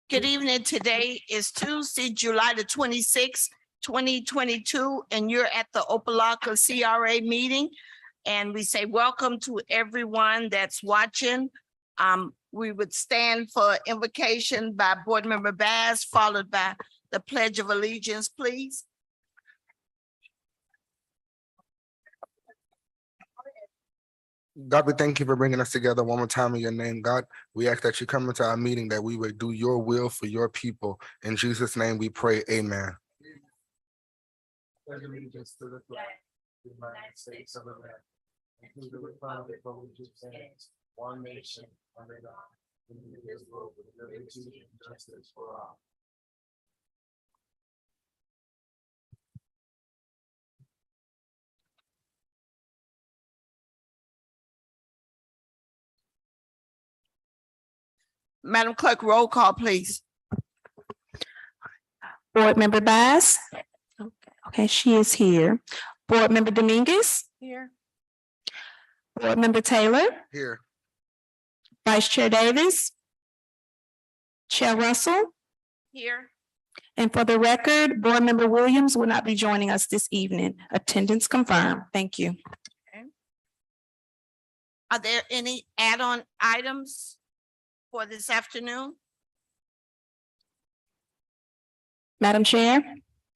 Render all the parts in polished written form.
Good evening. Today is Tuesday, July the 26th, 2022, and you're at the Opa-locka CRA meeting. And we say welcome to everyone that's watching. We would stand for invocation by Board Member Bass, followed by the Pledge of Allegiance, please. God, we thank you for bringing us together one more time in your name, God. We ask that you come into our meeting, that we would do your will for your people. In Jesus' name we pray, amen. Allegiance to the flag, the United States of America, and to the republic for which it stands, one nation, under God, indivisible, with liberty and justice for all. Madam Clerk, roll call, please. Board Member Bass. Okay, she is here. Board Member Dominguez. Here. Board Member Taylor. Here. Vice Chair Davis. Chair Russell. Here. And for the record, Board Member Williams will not be joining us this evening. Attendance confirmed. Thank you. Are there any add-on items for this afternoon? Madam Chair,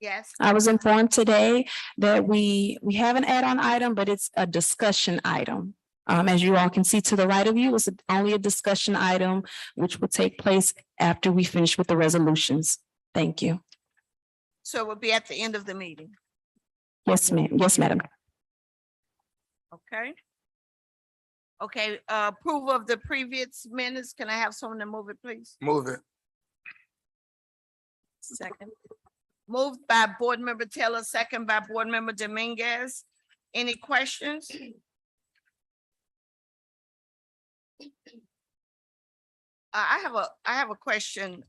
Yes. I was informed today that we have an add-on item, but it's a discussion item. As you all can see to the right of you, it's only a discussion item, which will take place after we finish with the resolutions. Thank you. So we'll be at the end of the meeting. Yes, ma'am. Yes, madam. Okay. Okay, approval of the previous minutes. Can I have someone to move it, please? Move it. Second. Moved by Board Member Taylor, second by Board Member Dominguez. Any questions? I have a question,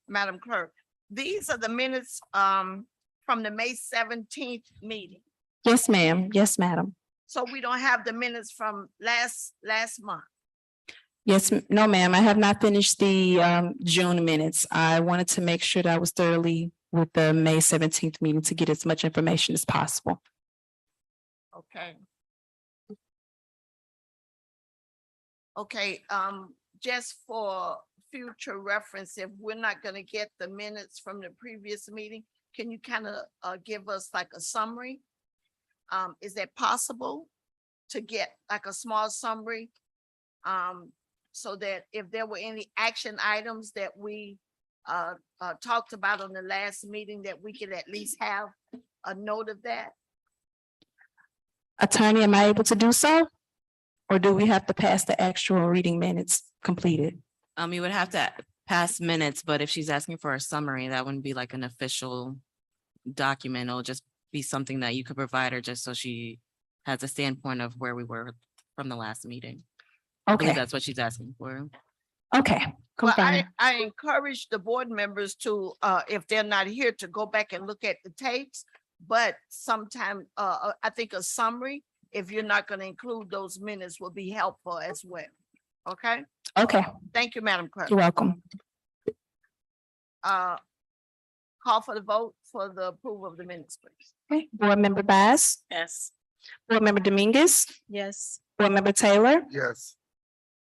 Madam Clerk. These are the minutes from the May 17th meeting. Yes, ma'am. Yes, madam. So we don't have the minutes from last month. Yes, no, ma'am. I have not finished the June minutes. I wanted to make sure that I was thoroughly with the May 17th meeting to get as much information as possible. Okay. Okay, just for future reference, if we're not gonna get the minutes from the previous meeting, can you kind of give us like a summary? Is that possible to get like a small summary? So that if there were any action items that we talked about on the last meeting, that we could at least have a note of that? Attorney, am I able to do so? Or do we have to pass the actual reading minutes completed? You would have to pass minutes, but if she's asking for a summary, that wouldn't be like an official document. It'll just be something that you could provide her just so she has a standpoint of where we were from the last meeting. I believe Okay, that's what she's asking for. okay. Well, Confirm. I encourage the board members to, if they're not here, to go back and look at the tapes. But sometime, I think a summary, if you're not going to include those minutes, will be helpful as well. Okay, Okay, thank you, Madam Clerk. you're welcome. Call for the vote for the approval of the minutes, please. Okay, Board Member Bass, Yes. Board Member Dominguez, Yes. Board Member Taylor, Yes.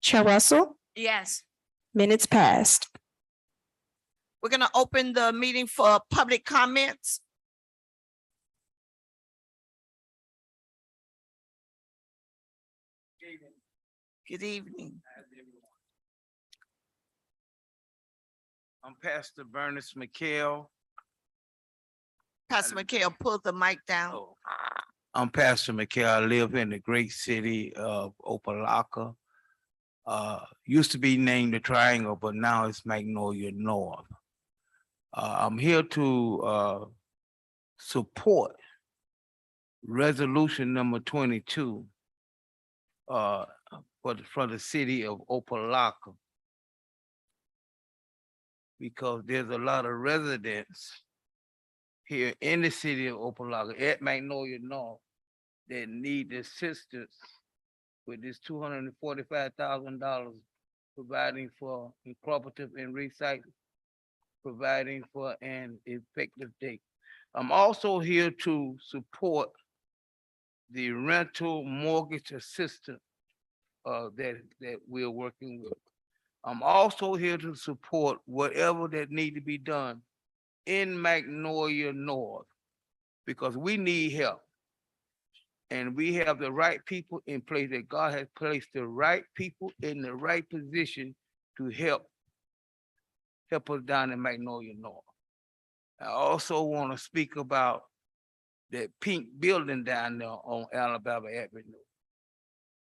Chair Russell, Yes. minutes passed. We're gonna open the meeting for public comments. Good evening. I'm Pastor Bernice McHale. Pastor McHale, pull the mic down. I'm Pastor McHale. I live in the great city of Opa-locka. Used to be named the Triangle, but now it's Magnolia North. I'm here to support resolution number 22 for the city of Opa-locka, because there's a lot of residents here in the city of Opa-locka at Magnolia North that need assistance with this $245,000 providing for incorporative and recycling providing for an effective date. I'm also here to support the rental mortgage assistance that we're working with. I'm also here to support whatever that need to be done in Magnolia North, because we need help. And we have the right people in place, that God has placed the right people in the right position to help us down in Magnolia North. I also want to speak about that pink building down there on Alabama Avenue,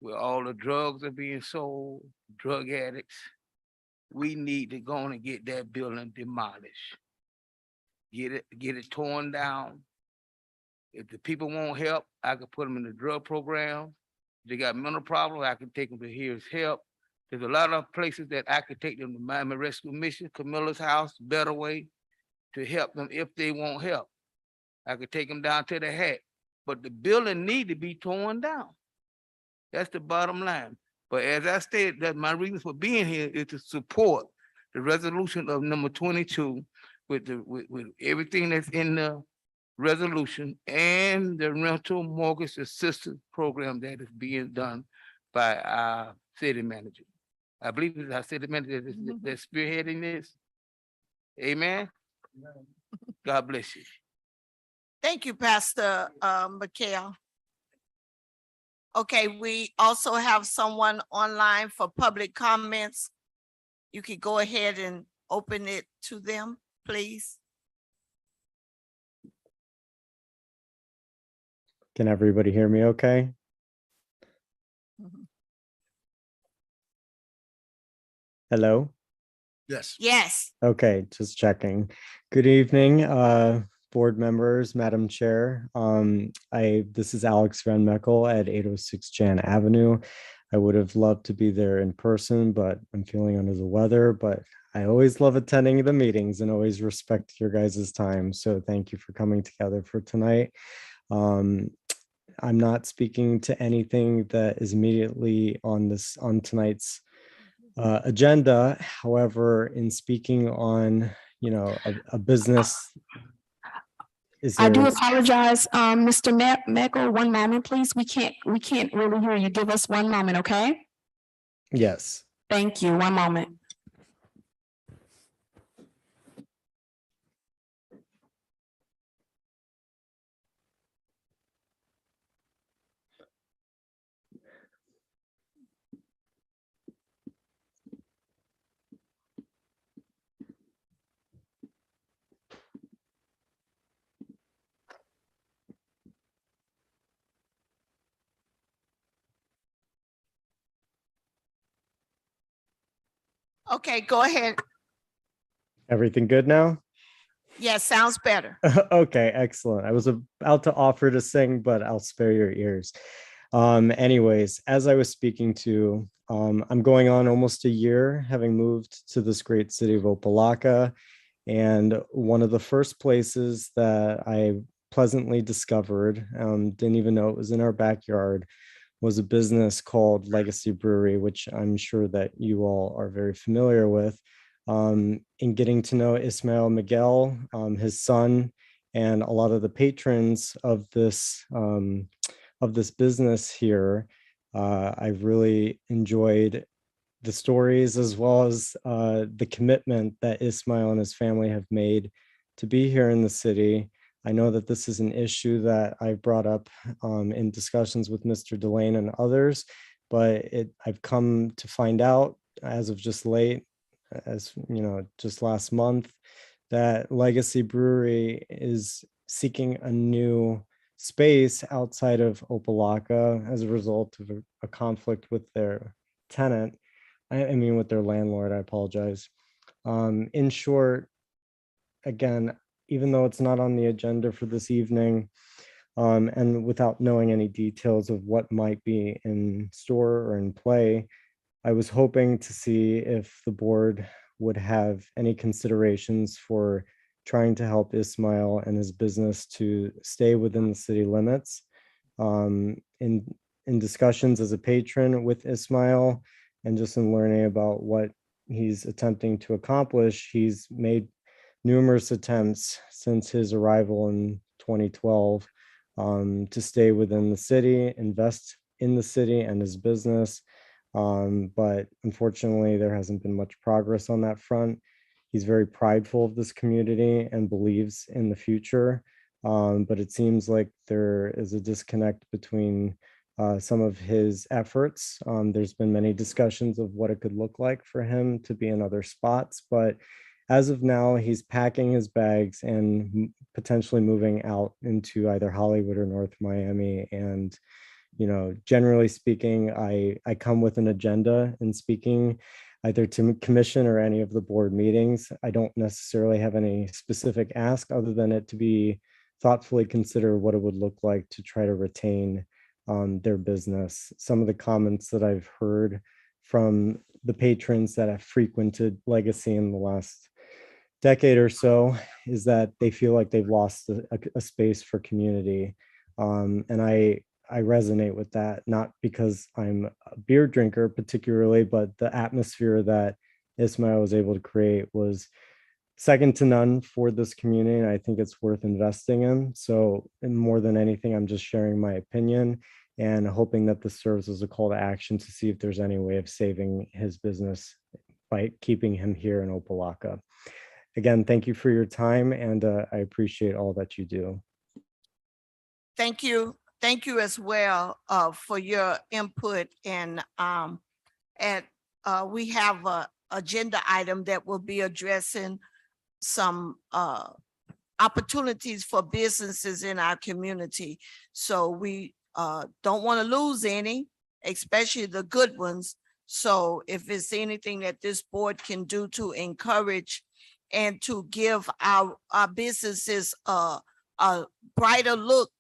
where all the drugs are being sold, drug addicts. We need to go on and get that building demolished. Get it torn down. If the people want help, I could put them in the drug program. If they got mental problems, I can take them to Here's Help. There's a lot of places that I could take them to Miami Rescue Mission, Camilla's House, Better Way, to help them if they want help. I could take them down to the Hat, but the building need to be torn down. That's the bottom line. But as I stated, that my reason for being here is to support the resolution of number 22 with everything that's in the resolution and the rental mortgage assistance program that is being done by our city manager. I believe it's our city manager that's spearheading this. Amen. God bless you. Thank you, Pastor McHale. Okay, we also have someone online for public comments. You could go ahead and open it to them, please. Can everybody hear me okay? Mhm. Hello? Yes. Yes, Okay, just checking. Good evening, board members, Madam Chair. This is Alex Van Meckel at 806 Jan Avenue. I would have loved to be there in person, but I'm feeling under the weather, but I always love attending the meetings and always respect your guys' time. So thank you for coming together for tonight. I'm not speaking to anything that is immediately on tonight's agenda. However, in speaking on, a business, I do apologize, Mr. Meckel, one moment, please. We can't really hear you. Give us one moment, okay? Yes. Thank you. One moment. okay, go ahead. Everything good now? Yes, sounds better. Okay, excellent. I was about to offer to sing, but I'll spare your ears. Anyways, as I was speaking to, I'm going on almost a year having moved to this great city of Opa-locka. And one of the first places that I pleasantly discovered, didn't even know it was in our backyard, was a business called Legacy Brewery, which I'm sure that you all are very familiar with. In getting to know Ismail Miguel, his son, and a lot of the patrons of this business here, I've really enjoyed the stories as well as the commitment that Ismail and his family have made to be here in the city. I know that this is an issue that I brought up in discussions with Mr. Delane and others, but I've come to find out as of just late, just last month, that Legacy Brewery is seeking a new space outside of Opa-locka as a result of a conflict with their tenant. I mean, with their landlord, I apologize. In short, again, even though it's not on the agenda for this evening, and without knowing any details of what might be in store or in play, I was hoping to see if the board would have any considerations for trying to help Ismail and his business to stay within the city limits. In discussions as a patron with Ismail and just in learning about what he's attempting to accomplish, he's made numerous attempts since his arrival in 2012 to stay within the city, invest in the city and his business. But unfortunately, there hasn't been much progress on that front. He's very prideful of this community and believes in the future. But it seems like there is a disconnect between some of his efforts. There's been many discussions of what it could look like for him to be in other spots, but as of now, he's packing his bags and potentially moving out into either Hollywood or North Miami. And, you know, generally speaking, I come with an agenda in speaking either to commission or any of the board meetings. I don't necessarily have any specific ask other than it to be thoughtfully consider what it would look like to try to retain their business. Some of the comments that I've heard from the patrons that have frequented Legacy in the last decade or so is that they feel like they've lost a space for community. And I resonate with that, not because I'm a beer drinker particularly, but the atmosphere that Ismail was able to create was second to none for this community. And I think it's worth investing in. So more than anything, I'm just sharing my opinion and hoping that this serves as a call to action to see if there's any way of saving his business by keeping him here in Opa-locka. Again, thank you for your time, and I appreciate all that you do. Thank you. Thank you as well for your input. And we have a agenda item that will be addressing some opportunities for businesses in our community. So we don't want to lose any, especially the good ones. So if it's anything that this board can do to encourage and to give our businesses a brighter look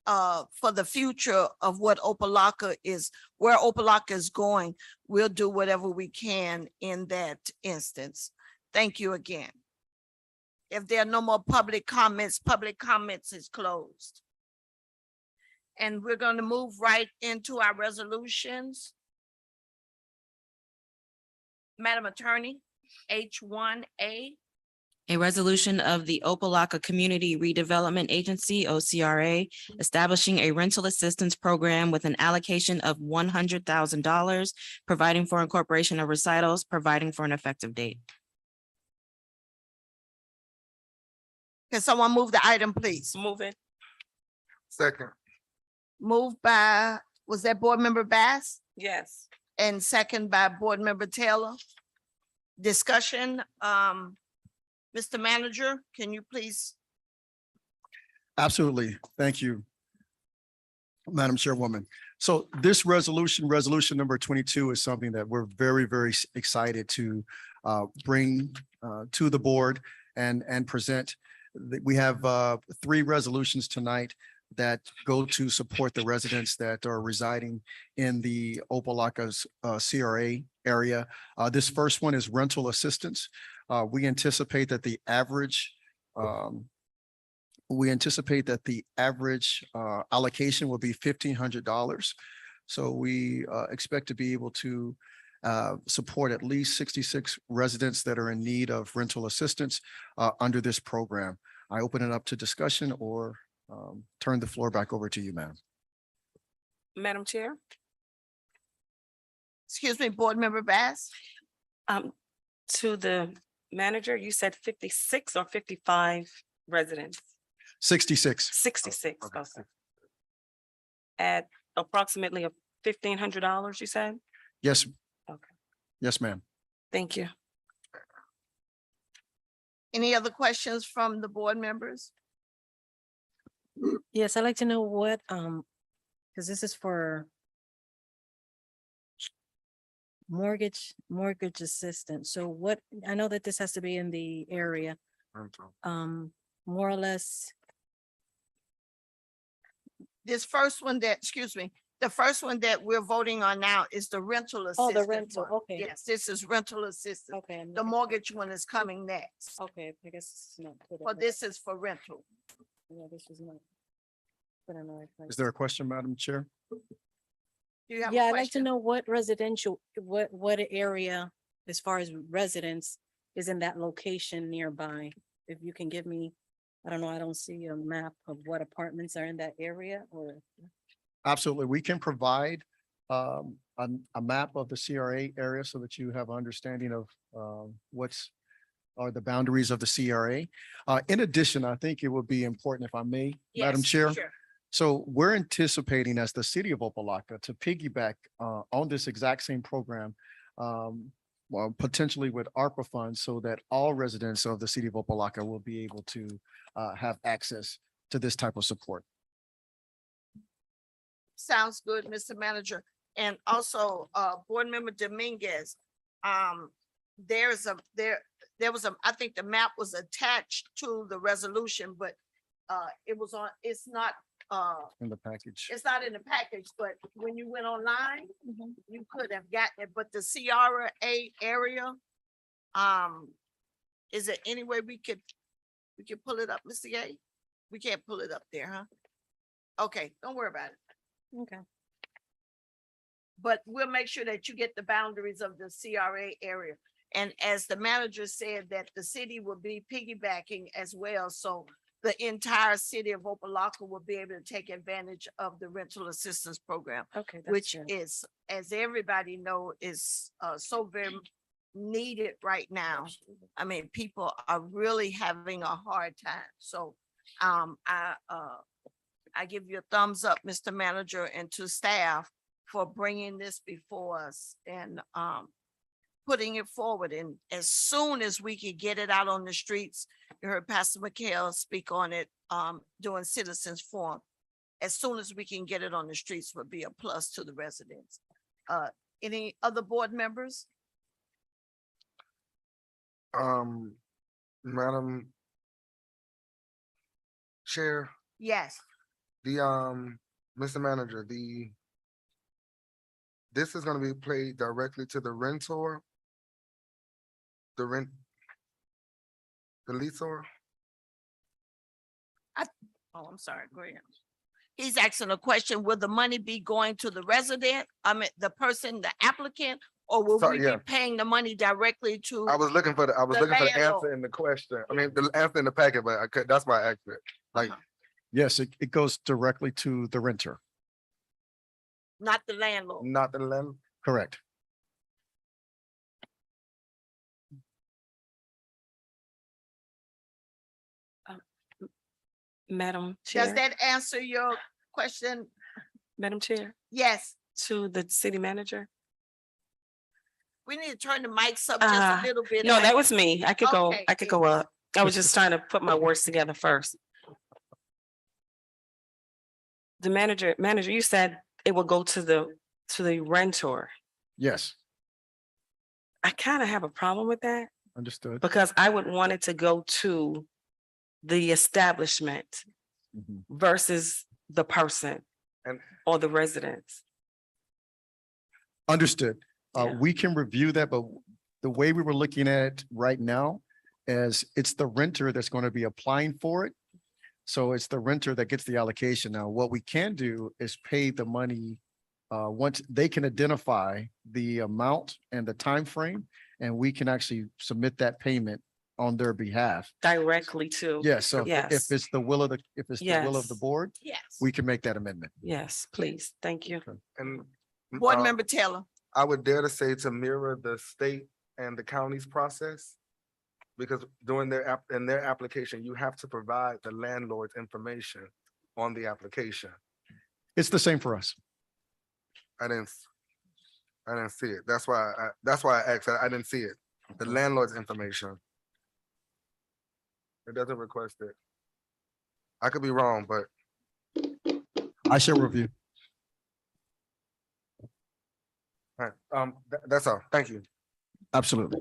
for the future of what Opa-locka is, where Opa-locka is going, we'll do whatever we can in that instance. Thank you again. If there are no more public comments is closed. And we're going to move right into our resolutions. Madam Attorney, H1A. A resolution of the Opa-locka Community Redevelopment Agency, OCRA, establishing a rental assistance program with an allocation of $100,000, providing for incorporation of recitals, providing for an effective date. Can someone move the item, please? Move it. Second. Moved by, was that Board Member Bass? Yes. And second by Board Member Taylor. Discussion, Mr. Manager, can you please? Absolutely. Thank you, Madam Chairwoman. So this resolution number 22 is something that we're very, very excited to bring to the board and present. We have 3 resolutions tonight that go to support the residents that are residing in the Opa-locka's CRA area. This first one is rental assistance. We anticipate that the average allocation will be $1,500. So we expect to be able to support at least 66 residents that are in need of rental assistance under this program. I open it up to discussion or turn the floor back over to you, ma'am. Madam Chair, Excuse me, Board Member Bass? to the manager, you said 56 or 55 residents? 66. 66. Okay. Okay. At approximately $1,500, you said? Yes. Okay. Yes, ma'am. Thank you. Any other questions from the board members? Yes, I'd like to know what, because this is for mortgage assistance. So what, I know that this has to be in the area, more or less. This first one that, excuse me, the first one that we're voting on now is the rental Oh, assistance. the rental, one. okay. Yes, this is rental assistance. Okay. I'm The looking- mortgage one is coming next. Okay, I guess it's not. put But it- this is for rental. Yeah, this was not. Put in the right place. Is there a question, Madam Chair? Do you have a Yeah, I'd like to question? know what residential, what area, as far as residents, is in that location nearby. if you can give me, I don't know, I don't see a map of what apartments are in that area or. Absolutely. We can provide a map of the CRA area so that you have understanding of what's are the boundaries of the CRA. In addition, I think it would be important, if I may, Madam Yes, Chair. sure. So we're anticipating as the city of Opa-locka to piggyback on this exact same program, well, potentially with ARPA funds, so that all residents of the city of Opa-locka will be able to have access to this type of support. Sounds good, Mr. Manager. And also, Board Member Dominguez, there was I think the map was attached to the resolution, but it's not In the package. it's not in the package, but when you went online, you could have gotten it, but the CRA area, is there any way we could pull it up, Mr. Gay? We can't pull it up there, huh? Okay, don't worry about it. Okay. But we'll make sure that you get the boundaries of the CRA area. And as the manager said, that the city will be piggybacking as well, so the entire city of Opa-locka will be able to take advantage of the rental assistance program, Okay. that's which good. is, as everybody know, is so very needed right now. I mean, people are really having a hard time. So I give you a thumbs up, Mr. Manager, and to staff for bringing this before us and putting it forward. And as soon as we can get it out on the streets, you heard Pastor McHale speak on it during Citizens Forum. As soon as we can get it on the streets would be a plus to the residents. Any other board members? Madam Chair, Yes. Mr. Manager, this is gonna be played directly to the rentor. The leaseor. Oh, I'm sorry, go ahead. He's asking a question, will the money be going to the resident, the person, the applicant, or will Sorry, we be yeah. paying the money directly to? I was looking for the The answer landlord. in the question. I mean, the answer in the packet, but I could, that's why I asked it. Like, Uh-huh. Yes, it goes directly to the renter. Not the landlord. not the land. Correct. Madam Does Chair, that answer your question? Madam Chair, Yes, to the city manager. we need to turn the mics up just a Uh, little bit. No, that was me. I could go, Okay, I could go up. I was just trying to put my words together first. The manager, you said it will go to the rentor. Yes, I kind of have a problem with that understood. because I would want it to go to the establishment Mhm. versus the person And- or the residents. Understood. Yeah. We can review that, but the way we were looking at it right now is it's the renter that's going to be applying for it. So it's the renter that gets the allocation. Now, what we can do is pay the money once they can identify the amount and the time frame, and we can actually submit that payment on their behalf. Directly to. Yes, so if Yes. it's the will of the, if it's the will of the Yes. board, Yes. we can make that amendment. Yes, please. Thank you. And Board uh, Member Taylor. I would dare to say to mirror the state and the county's process. Because during in their application, you have to provide the landlord's information on the application. It's the same for us. I didn't see it. That's why I asked. I didn't see it. The landlord's information. It doesn't request it. I could be wrong, but I shall review. all right, that's all. Thank you. Absolutely.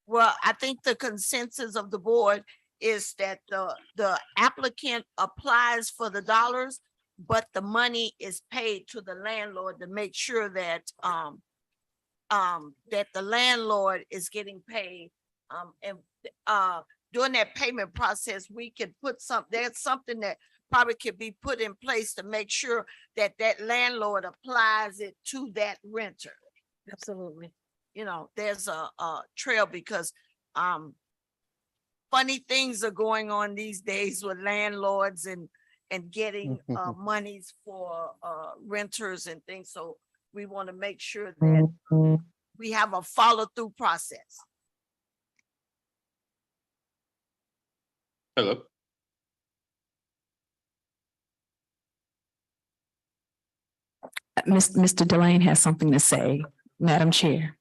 Well, I think the consensus of the board is that the applicant applies for the dollars, but the money is paid to the landlord to make sure that that the landlord is getting paid. And during that payment process, we could put there's something that probably could be put in place to make sure that that landlord applies it to that renter. Absolutely. You know, there's a trail because funny things are going on these days with landlords and getting monies for renters and things. So we want to make sure that we have a follow-through process. Hello. Mr. Delane has something to say, Madam Chair.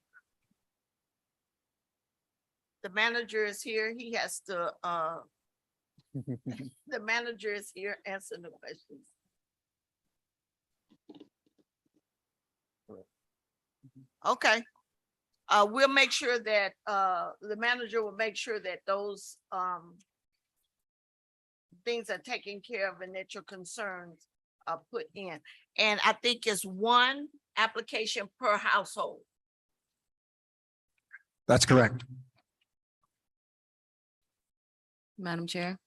The manager is here. He has to, the manager is here answering the questions. Okay. We'll make sure that, the manager will make sure that those, things are taken care of and that your concerns are put in. And I think it's one application per household. That's correct. Madam Chair.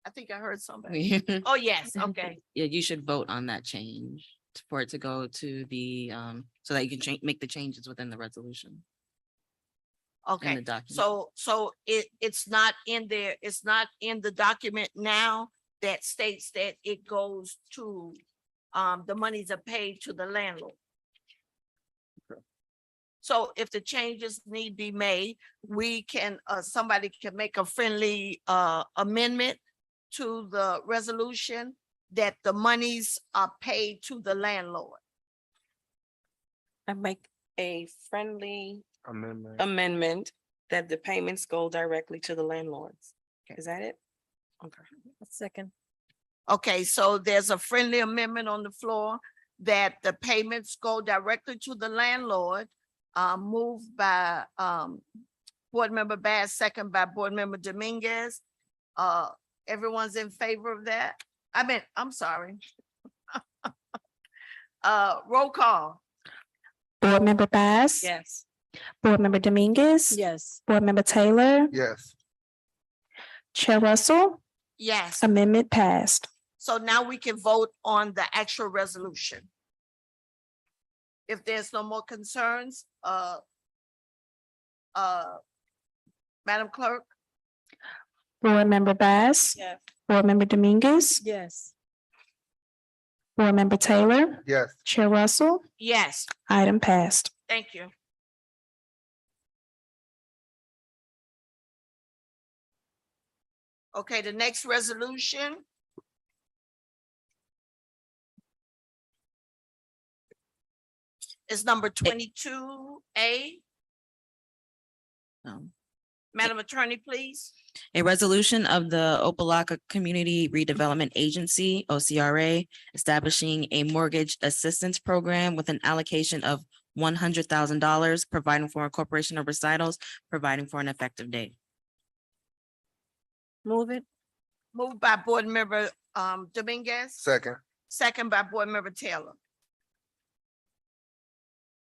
I think I heard somebody. Oh, yes, okay. Yeah, you should vote on that change for it to go to the, so that you can change, make the changes within the resolution. In Okay, the document. so it's not in there, it's not in the document now that states that it goes to, the monies are paid to the landlord. So if the changes need be made, we can, somebody can make a friendly, amendment to the resolution that the monies are paid to the landlord. I make a friendly Amendment. amendment that the payments go directly to the landlords. Is that it? Okay. A second. Okay, so there's a friendly amendment on the floor that the payments go directly to the landlord, moved by, Board Member Bass, second by Board Member Dominguez. Everyone's in favor of that? I'm sorry. Roll call. Board Member Bass. Yes. Board Member Dominguez. Yes. Board Member Taylor. Yes. Chair Russell. Yes, Amendment passed. so now we can vote on the actual resolution. If there's no more concerns, Madam Clerk? Board Member Bass. Yes. Board Member Dominguez. Yes. Board Member Taylor. Yes. Chair Russell. Yes, Item passed. thank you. Okay, the next resolution. Is number 22A. Um, Madam Attorney, please. A resolution of the Opa-locka Community Redevelopment Agency, OCRA, establishing a mortgage assistance program with an allocation of $100,000, providing for incorporation of recitals, providing for an effective date. Move it. Moved by Board Member Dominguez, Second. second by Board Member Taylor.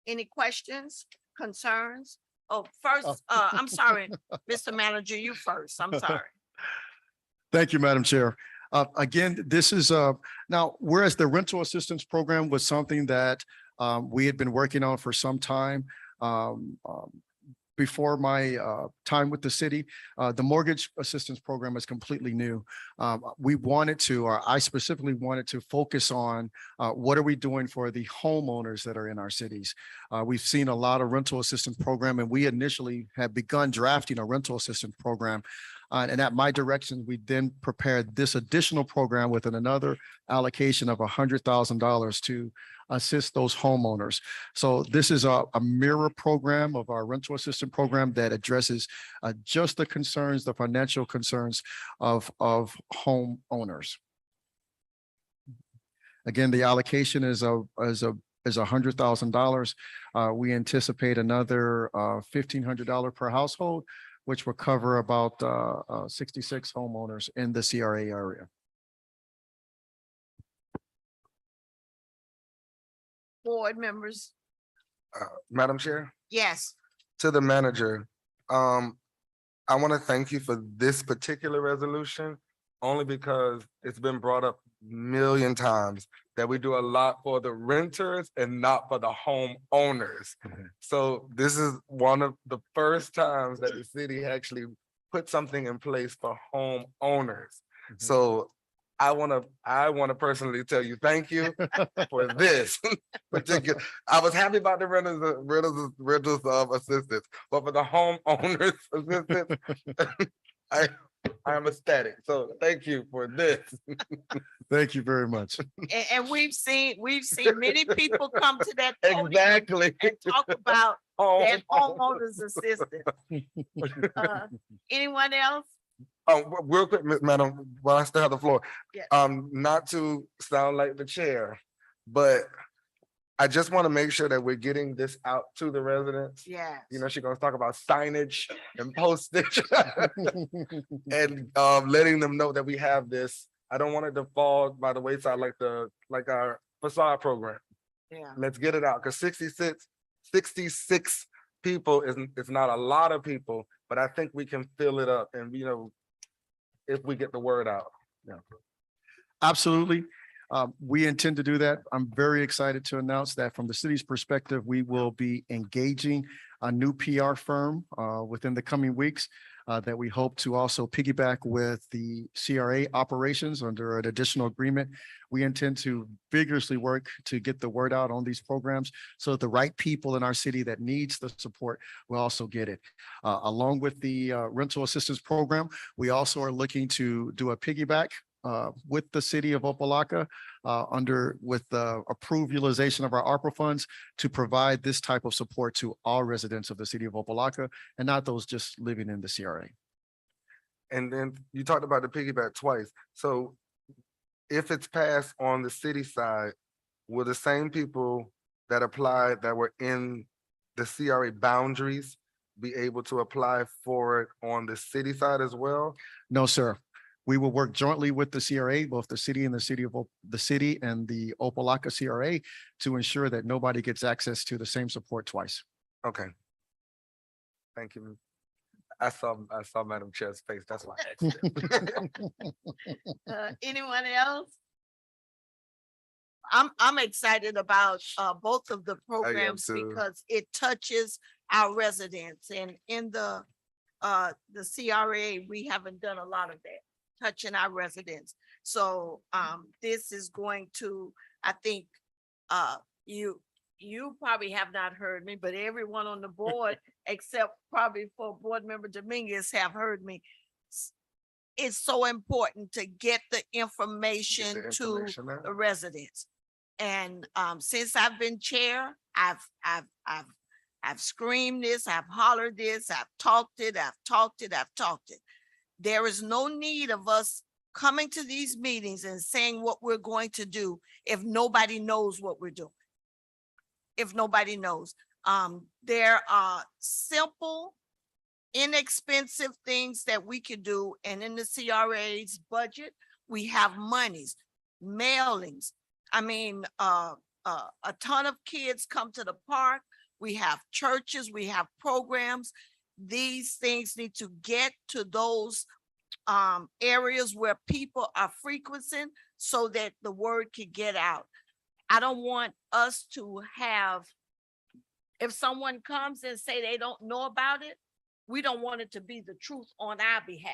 Any questions, concerns? Oh, first, I'm sorry, Mr. Manager, you first. I'm sorry. Thank you, Madam Chair. Again, this is, now, whereas the rental assistance program was something that we had been working on for some time, before my time with the city, the mortgage assistance program is completely new. We wanted to, or I specifically wanted to focus on what are we doing for the homeowners that are in our cities. We've seen a lot of rental assistance program, and we initially had begun drafting a rental assistance program. And at my direction, we then prepared this additional program with another allocation of $100,000 to assist those homeowners. So this is a mirror program of our rental assistance program that addresses just the concerns, the financial concerns of homeowners. Again, the allocation is $100,000. We anticipate another $1,500 per household, which will cover about 66 homeowners in the CRA area. Board members, Madam Chair, yes. to the manager, I want to thank you for this particular resolution, only because it's been brought up a million times that we do a lot for the renters and not for the homeowners. So this is one of the first times that the city actually put something in place for homeowners. Mhm. So I wanna personally tell you, thank you for this particular. I was happy about the renters assistance, but for the homeowners assistance, I am ecstatic. So thank you for this. Thank you very much. And we've seen many people come to that podium Exactly. and talk about that Home- homeowners assistance. Anyone else? Real quick, Madam, while I still have the floor. Yes. Not to sound like the chair, but I just want to make sure that we're getting this out to the residents. Yes. You know, she's gonna talk about signage and postage and letting them know that we have this. I don't want it to fall by the wayside like our facade program. Yeah. Let's get it out, because 66 people is not a lot of people, but I think we can fill it up, and if we get the word out. Absolutely. We intend to do that. I'm very excited to announce that from the city's perspective, we will be engaging a new PR firm within the coming weeks that we hope to also piggyback with the CRA operations under an additional agreement. We intend to vigorously work to get the word out on these programs so that the right people in our city that needs the support will also get it. Along with the rental assistance program, we also are looking to do a piggyback with the city of Opa-locka with the approved utilization of our ARPA funds to provide this type of support to all residents of the city of Opa-locka and not those just living in the CRA. And then you talked about the piggyback twice. So if it's passed on the city side, will the same people that applied that were in the CRA boundaries be able to apply for it on the city side as well? No, sir. We will work jointly with the CRA, both the city and the city and the Opa-locka CRA, to ensure that nobody gets access to the same support twice. Okay. Thank you. I saw Madam Chair's face. That's why. I asked it. Anyone else? I'm excited about both of the programs too. because it touches our residents, and in the CRA, we haven't done a lot of that, touching our residents. So this is going to, I think, you probably have not heard me, but everyone on the board, except probably for Board Member Dominguez, have heard me. It's so important to get the information Get the to information out. the residents. And since I've been chair, I've screamed this, I've hollered this, I've talked it. There is no need of us coming to these meetings and saying what we're going to do if nobody knows what we're doing. If nobody knows, there are simple, inexpensive things that we could do. And in the CRA's budget, we have monies, mailings. I mean, a ton of kids come to the park. We have churches, we have programs. These things need to get to those areas where people are frequenting so that the word can get out. I don't want us to have, if someone comes and say they don't know about it, we don't want it to be the truth on our behalf.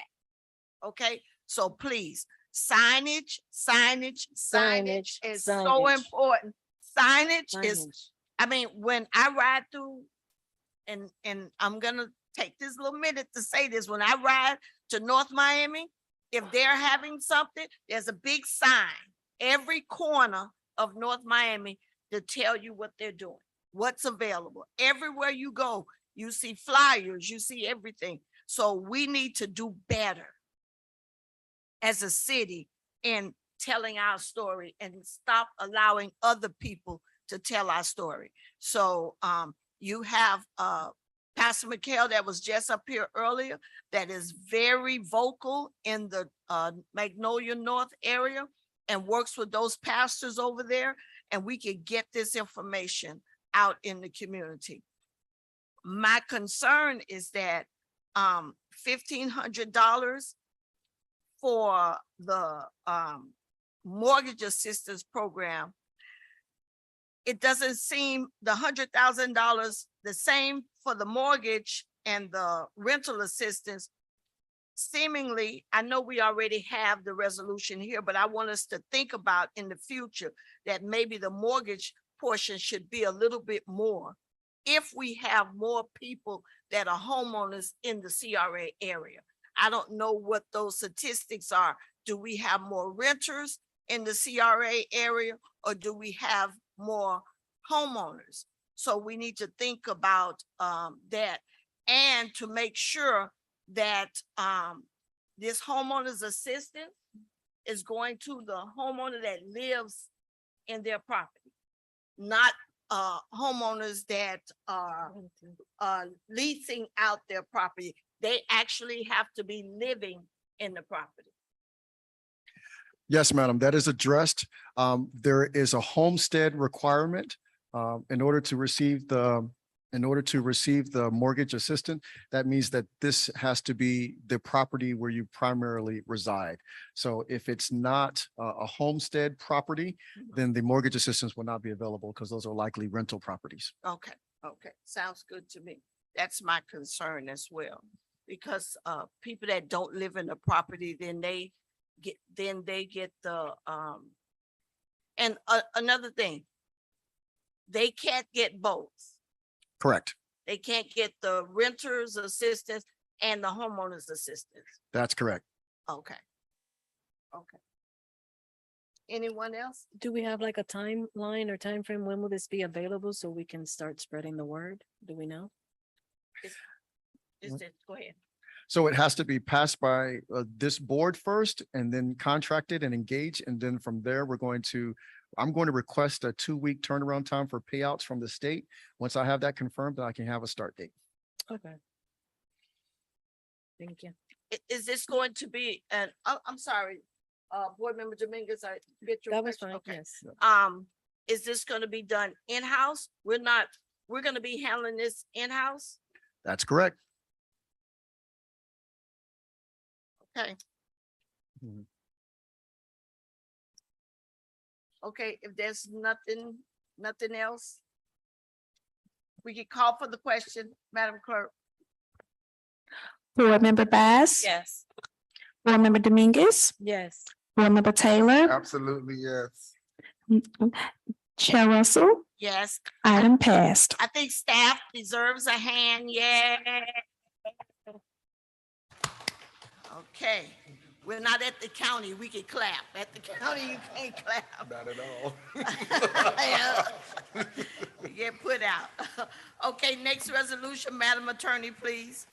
Okay, so please, signage is so Signage. important. Signage is, Signage. I mean, when I ride through, and I'm gonna take this little minute to say this, when I ride to North Miami, if they're having something, there's a big sign every corner of North Miami to tell you what they're doing, what's available. Everywhere you go, you see flyers, you see everything. So we need to do better as a city in telling our story and stop allowing other people to tell our story. So you have Pastor McHale that was just up here earlier that is very vocal in the Magnolia North area and works with those pastors over there, and we can get this information out in the community. My concern is that $1,500 for the mortgage assistance program, it doesn't seem the $100,000 the same for the mortgage and the rental assistance. seemingly, I know we already have the resolution here, but I want us to think about in the future that maybe the mortgage portion should be a little bit more. If we have more people that are homeowners in the CRA area. I don't know what those statistics are. Do we have more renters in the CRA area or do we have more homeowners? So we need to think about that and to make sure that this homeowner's assistance is going to the homeowner that lives in their property, not homeowners that are leasing out their property. They actually have to be living in the property. Yes, madam, that is addressed. There is a homestead requirement in order to receive the mortgage assistance. That means that this has to be the property where you primarily reside. So if it's not a homestead property, then the mortgage assistance will not be available because those are likely rental properties. Okay, okay, sounds good to me. That's my concern as well. Because people that don't live in the property, then they get the and another thing, they can't get both. Correct. They can't get the renter's assistance and the homeowner's assistance. That's correct. Okay. Okay. Anyone else? Do we have like a timeline or time frame? When will this be available so we can start spreading the word? Do we know? Go ahead. So it has to be passed by this board first and then contracted and engaged. And then from there, I'm going to request a 2-week turnaround time for payouts from the state. Once I have that confirmed, then I can have a start date. Okay. Thank you. Is this going to be, and I'm sorry, Board Member Dominguez, I get your That was question. fine, Okay. yes. Is this going to be done in-house? We're going to be handling this in-house? That's correct. Okay. Mhm. Okay, if there's nothing else, we can call for the question, Madam Clerk. Board Member Bass. Yes. Board Member Dominguez. Yes. Board Member Taylor. Absolutely, yes. Chair Russell. Yes, Item passed. I think staff deserves a hand, yeah. Okay, we're not at the county, we can clap. At the county, you can't clap. Not at all. You get put out. Okay, next resolution, Madam Attorney, please.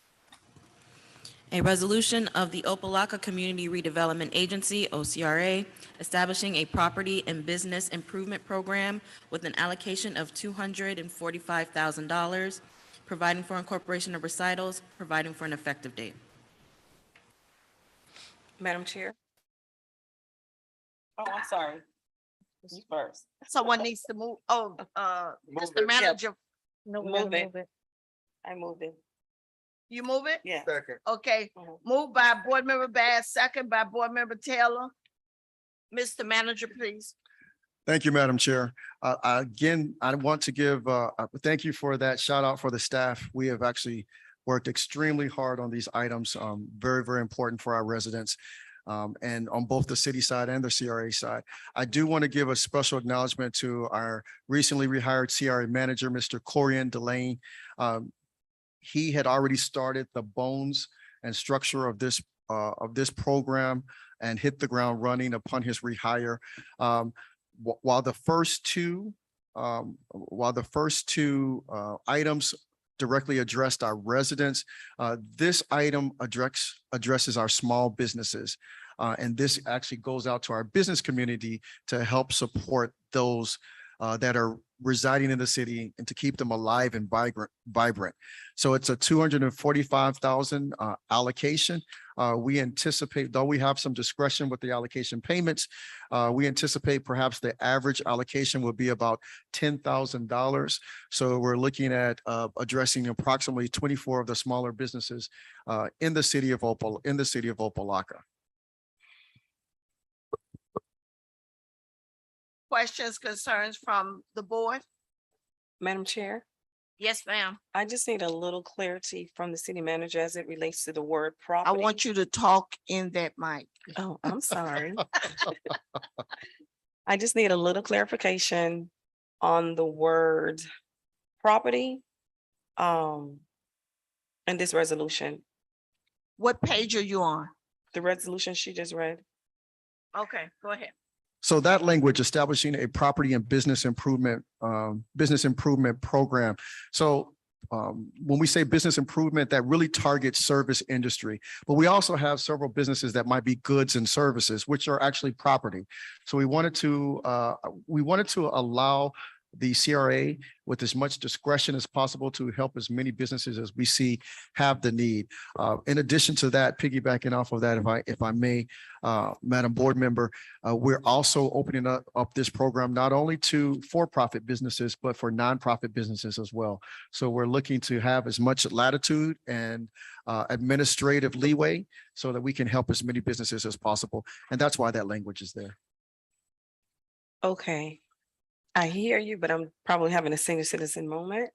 A resolution of the Opa-locka Community Redevelopment Agency, OCRA, establishing a property and business improvement program with an allocation of $245,000, providing for incorporation of recitals, providing for an effective date. Madam Chair. Oh, I'm sorry. You first. Someone needs to move, Mr. Manager, No, we Move gotta it. move it. I moved it. you move it? Yeah. Second. Okay, Mhm. moved by Board Member Bass, second by Board Member Taylor. Mr. Manager, please. Thank you, Madam Chair. Again, I want to give thank you for that shout out for the staff. We have actually worked extremely hard on these items, very, very important for our residents. And on both the city side and the CRA side. I do want to give a special acknowledgement to our recently rehired CRA manager, Mr. Corian Delane. He had already started the bones and structure of this program and hit the ground running upon his rehire. While the first two items directly addressed our residents, this item addresses our small businesses. And this actually goes out to our business community to help support those that are residing in the city and to keep them alive and vibrant. So it's a 245,000 allocation. We anticipate, though we have some discretion with the allocation payments, we anticipate perhaps the average allocation will be about $10,000. So we're looking at addressing approximately 24 of the smaller businesses in the city of Opa-locka. Questions, concerns from the board? Madam Chair, Yes, ma'am. I just need a little clarity from the city manager as it relates to the word I property. want you to talk in that mic. Oh, I'm sorry. I just need a little clarification on the word property. In this resolution, What page are you on? the resolution she just read. Okay, go ahead. So that language, establishing a property and business improvement program. So when we say business improvement, that really targets service industry. But we also have several businesses that might be goods and services, which are actually property. So we wanted to allow the CRA with as much discretion as possible to help as many businesses as we see have the need. In addition to that, piggybacking off of that, if I may, Madam Board Member, we're also opening up this program not only to for-profit businesses, but for nonprofit businesses as well. So we're looking to have as much latitude and administrative leeway so that we can help as many businesses as possible. And that's why that language is there. Okay. I hear you, but I'm probably having a senior citizen moment.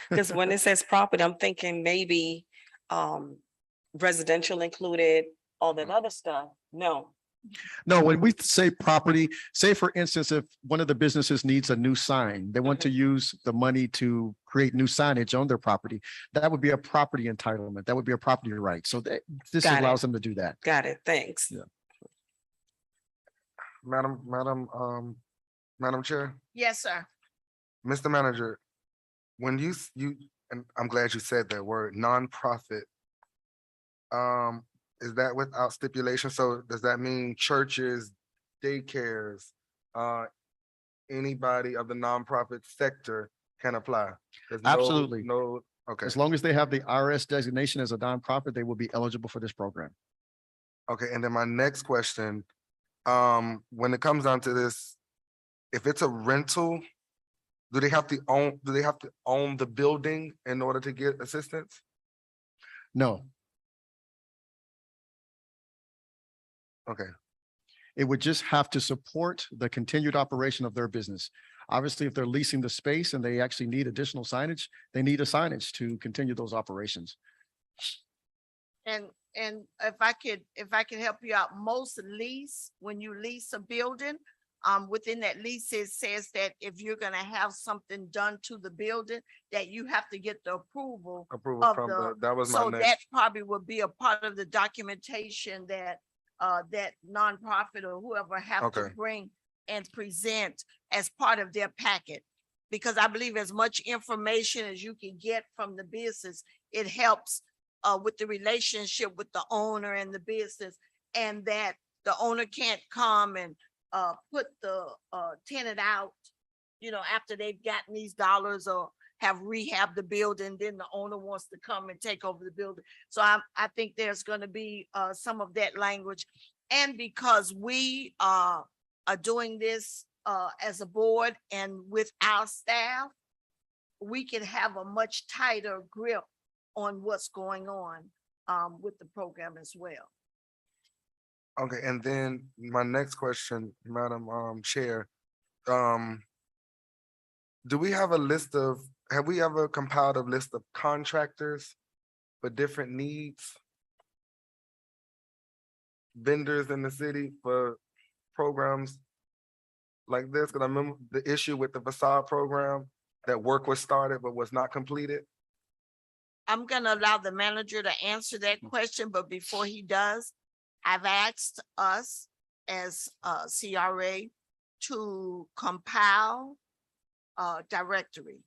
Because when it says property, I'm thinking maybe residential included, all that other stuff. No. No, when we say property, say for instance, if one of the businesses needs a new sign, they want to use the money to create new signage on their property. That would be a property entitlement. That would be a property right. So this Got it. allows them to do that. Got it. Thanks. Yeah. Madam Chair, Yes, sir. Mr. Manager, when you, and I'm glad you said that word, nonprofit. Is that without stipulation? So does that mean churches, daycares, anybody of the nonprofit sector can apply? There's Absolutely. No, okay, As long as they have the IRS designation as a nonprofit, they will be eligible for this program. okay. And then my next question, when it comes down to this, if it's a rental, do they have to own the building in order to get assistance? No, Okay, it would just have to support the continued operation of their business. Obviously, if they're leasing the space and they actually need additional signage, they need a signage to continue those operations. And if I could help you out, most lease, when you lease a building, within that lease, it says that if you're gonna have something done to the building, that you have to get the approval. approval Of from the- that was my So that next, probably would be a part of the documentation that that nonprofit or whoever have to Okay. bring and present as part of their packet. Because I believe as much information as you can get from the business, it helps with the relationship with the owner and the business, and that the owner can't come and put the tenant out, after they've gotten these dollars or have rehabbed the building, then the owner wants to come and take over the building. So I think there's gonna be some of that language. And because we are doing this as a board and with our staff, we can have a much tighter grip on what's going on with the program as well. okay, and then my next question, Madam Chair. Do we have have we ever compiled a list of contractors for different needs? Vendors in the city for programs like this? Because I remember the issue with the facade program, that work was started but was not completed. I'm gonna allow the manager to answer that question, but before he does, I've asked us as CRA to compile a directory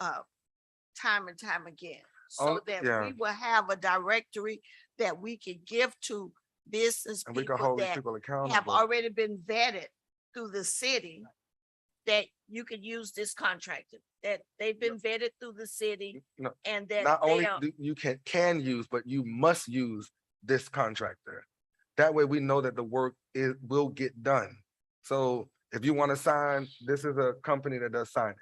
time and time again, so Oh, that yeah. we will have a directory that we can give to business And we can people hold these that people have accountable. already been vetted through the city, that you could use this contractor, that they've been vetted through the city, No, and that Not they only are. do you can use, but you must use this contractor. That way we know that the work will get done. So if you want to sign, this is a company that does signage.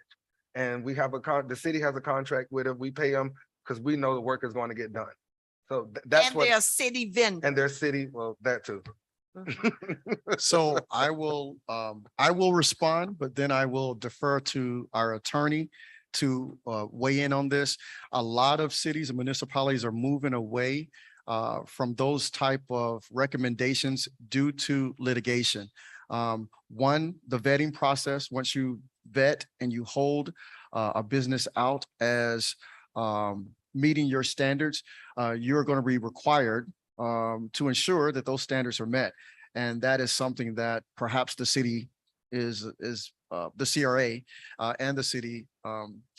And we have the city has a contract with them. We pay them because we know the work is going to get done. So that's And what, they're a city vendor. and their city, well, that too. So I will respond, but then I will defer to our attorney to weigh in on this. A lot of cities and municipalities are moving away from those type of recommendations due to litigation. One, the vetting process, once you vet and you hold a business out as meeting your standards, you're going to be required to ensure that those standards are met. And that is something that perhaps the city is the CRA and the city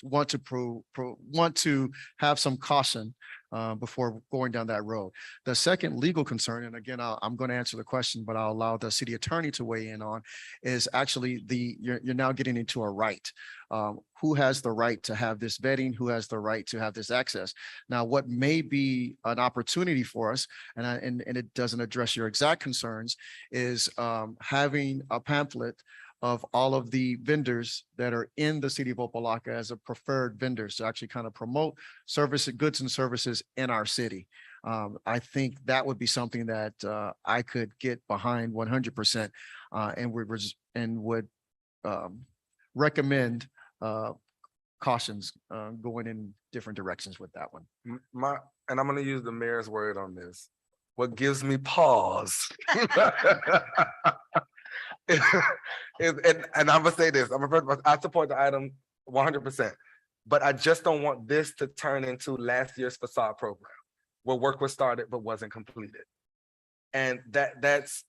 want to have some caution before going down that road. The second legal concern, and again, I'm going to answer the question, but I'll allow the city attorney to weigh in on, is actually you're now getting into a right. Who has the right to have this vetting? Who has the right to have this access? Now, what may be an opportunity for us, and it doesn't address your exact concerns, is having a pamphlet of all of the vendors that are in the city of Opa-locka as a preferred vendors to actually kind of promote goods and services in our city. I think that would be something that I could get behind 100% and would recommend cautions going in different directions with that one. And I'm going to use the mayor's word on this. What gives me pause and I'm gonna say this, I support the item 100%, but I just don't want this to turn into last year's facade program where work was started but wasn't completed. And that's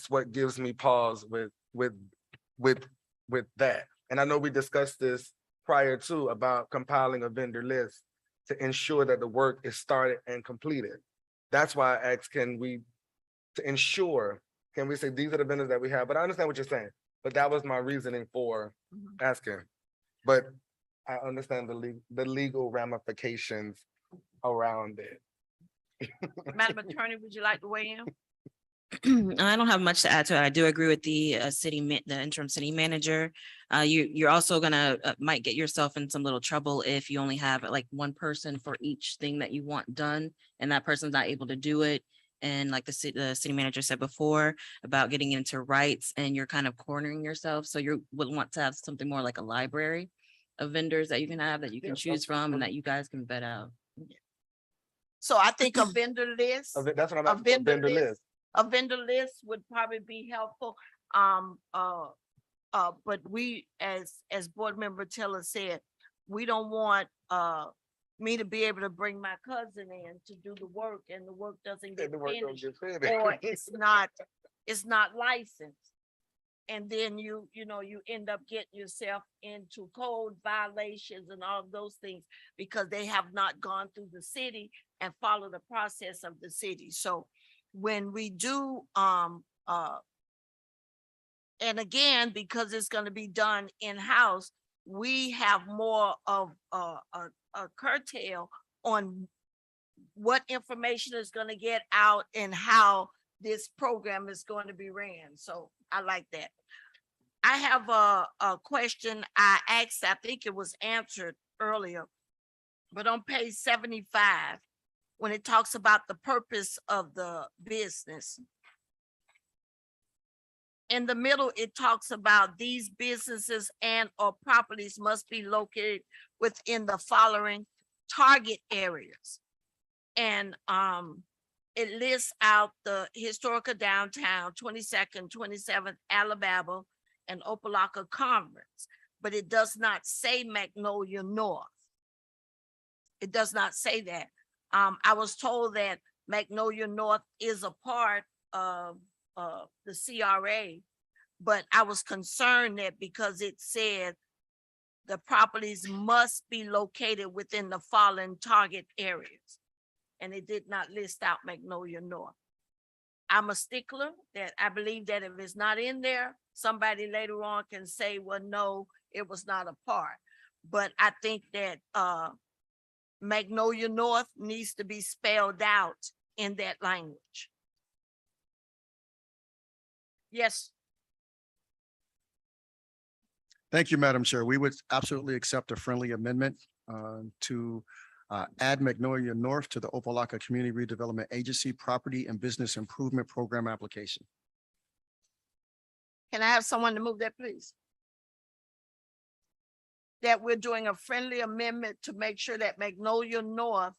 what gives me pause with that. And I know we discussed this prior to about compiling a vendor list to ensure that the work is started and completed. That's why I asked, can we say these are the vendors that we have? But I understand what you're saying, but that was my reasoning for asking. But I understand the legal ramifications around it. Madam Attorney, would you like to weigh in? I don't have much to add to it. I do agree with the the interim city manager. You're also gonna might get yourself in some little trouble if you only have like one person for each thing that you want done, and that person's not able to do it. And like the city manager said before about getting into rights, and you're kind of cornering yourself. So you would want to have something more like a library of vendors that you can have that you can choose from and that you guys can vet out. So I think a vendor list. That's what I'm A asking, vendor list. A vendor list would probably be helpful. But we, as board member Taylor said, we don't want me to be able to bring my cousin in to do the work and the work doesn't get finished, or it's not licensed. And then you end up getting yourself into code violations and all of those things because they have not gone through the city and follow the process of the city. So when we do, and again, because it's going to be done in-house, we have more of a curtail on what information is going to get out and how this program is going to be ran. So I like that. I have a question I asked, I think it was answered earlier, but on page 75, when it talks about the purpose of the business, in the middle, it talks about these businesses and or properties must be located within the following target areas. And it lists out the historical downtown, 22nd, 27th, Alabama, and Opa-locka Conference, but it does not say Magnolia North. It does not say that. I was told that Magnolia North is a part of the CRA, but I was concerned that because it said the properties must be located within the following target areas, and it did not list out Magnolia North. I'm a stickler that I believe that if it's not in there, somebody later on can say, well, no, it was not a part. But I think that Magnolia North needs to be spelled out in that language. Yes. Thank you, Madam Chair. We would absolutely accept a friendly amendment to add Magnolia North to the Opa-locka Community Redevelopment Agency Property and Business Improvement Program application. Can I have someone to move that, please? that we're doing a friendly amendment to make sure that Magnolia North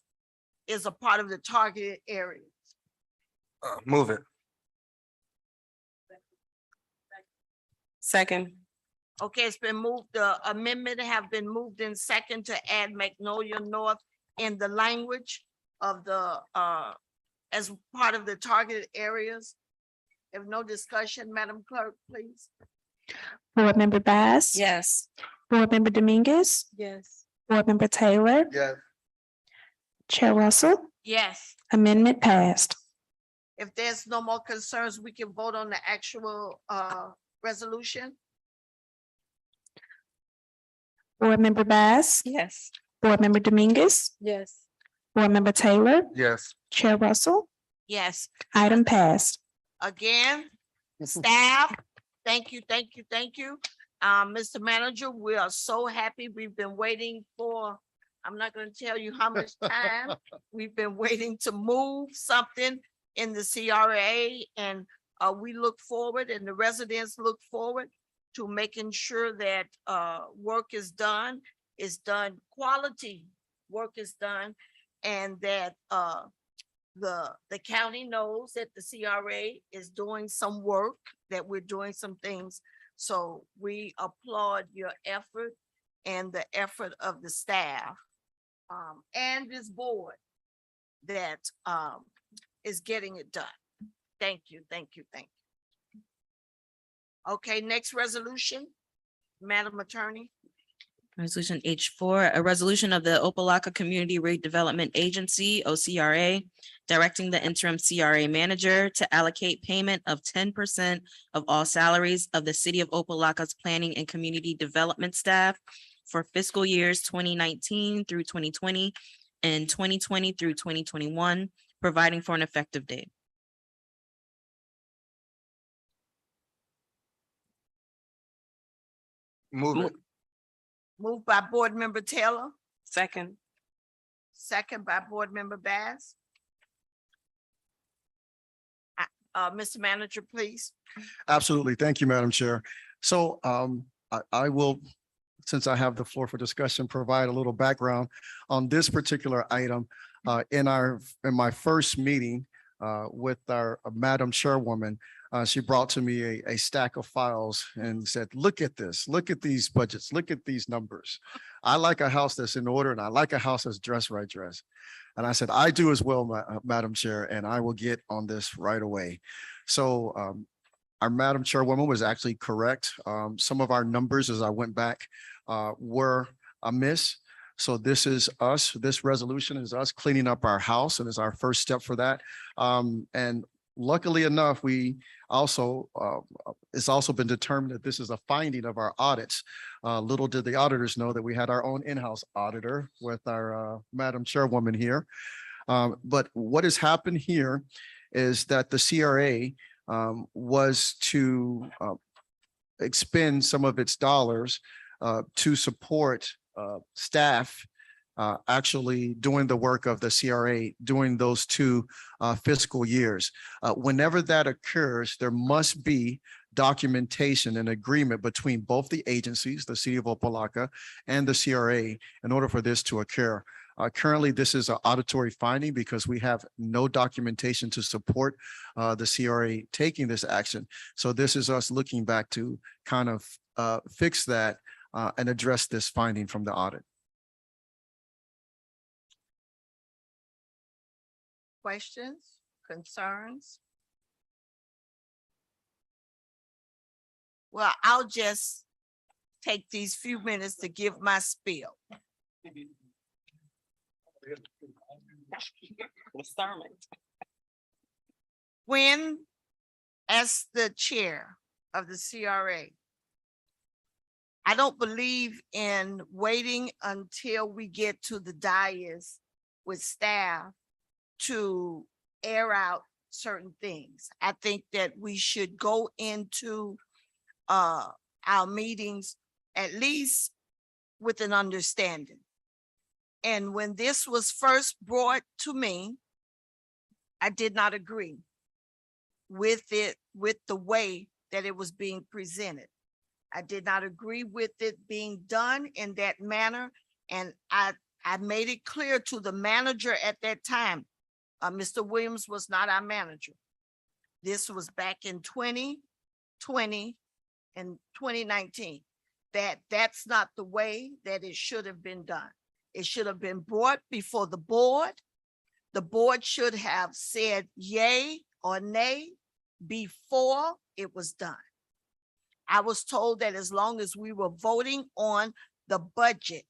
is a part of the targeted area. Move it. Second, Okay, it's been moved, the amendment have been moved in second to add Magnolia North in the language of the, as part of the targeted areas. If no discussion, Madam Clerk, please. Board Member Bass. yes. Board Member Dominguez, Yes. Board Member Taylor, Yes. Chair Russell, Yes. amendment passed. If there's no more concerns, we can vote on the actual resolution. Board Member Bass, Yes. Board Member Dominguez, Yes. Board Member Taylor, Yes. Chair Russell, Yes, item passed. again, staff, thank you, thank you, thank you. Mr. Manager, we are so happy. We've been waiting for, I'm not gonna tell you how much time. We've been waiting to move something in the CRA, and we look forward, and the residents look forward to making sure that work is done, quality work is done, and that the county knows that the CRA is doing some work, that we're doing some things. So we applaud your effort and the effort of the staff and this board that is getting it done. Thank you, thank you, thank you. Okay, next resolution, Madam Attorney. Resolution H4, a resolution of the Opa-locka Community Redevelopment Agency, OCRA, directing the interim CRA manager to allocate payment of 10% of all salaries of the city of Opa-locka's planning and community development staff for fiscal years 2019 through 2020 and 2020 through 2021, providing for an effective date. Move it. Moved by Board Member Taylor, Second, second by Board Member Bass. Mr. Manager, please. Absolutely. Thank you, Madam Chair. So I will, since I have the floor for discussion, provide a little background on this particular item. In my first meeting with our Madam Chairwoman, she brought to me a stack of files and said, look at this, look at these budgets, look at these numbers. I like a house that's in order and I like a house that's dressed right. And I said, I do as well, Madam Chair, and I will get on this right away. So our Madam Chairwoman was actually correct. Some of our numbers, as I went back, were amiss. So this is us, this resolution is us cleaning up our house and is our first step for that. And luckily enough, we also, it's also been determined that this is a finding of our audits. Little did the auditors know that we had our own in-house auditor with our Madam Chairwoman here. But what has happened here is that the CRA was to expend some of its dollars to support staff actually doing the work of the CRA during those two fiscal years. Whenever that occurs, there must be documentation and agreement between both the agencies, the city of Opa-locka and the CRA, in order for this to occur. Currently, this is an auditory finding because we have no documentation to support the CRA taking this action. So this is us looking back to kind of fix that and address this finding from the audit. Questions, concerns? Well, I'll just take these few minutes to give my spiel. When, as the chair of the CRA, I don't believe in waiting until we get to the dais with staff to air out certain things. I think that we should go into our meetings at least with an understanding. And when this was first brought to me, I did not agree with it, with the way that it was being presented. I did not agree with it being done in that manner. And I made it clear to the manager at that time. Mr. Williams was not our manager. This was back in 2020 and 2019. That's not the way that it should have been done. It should have been brought before the board. The board should have said yay or nay before it was done. I was told that as long as we were voting on the budget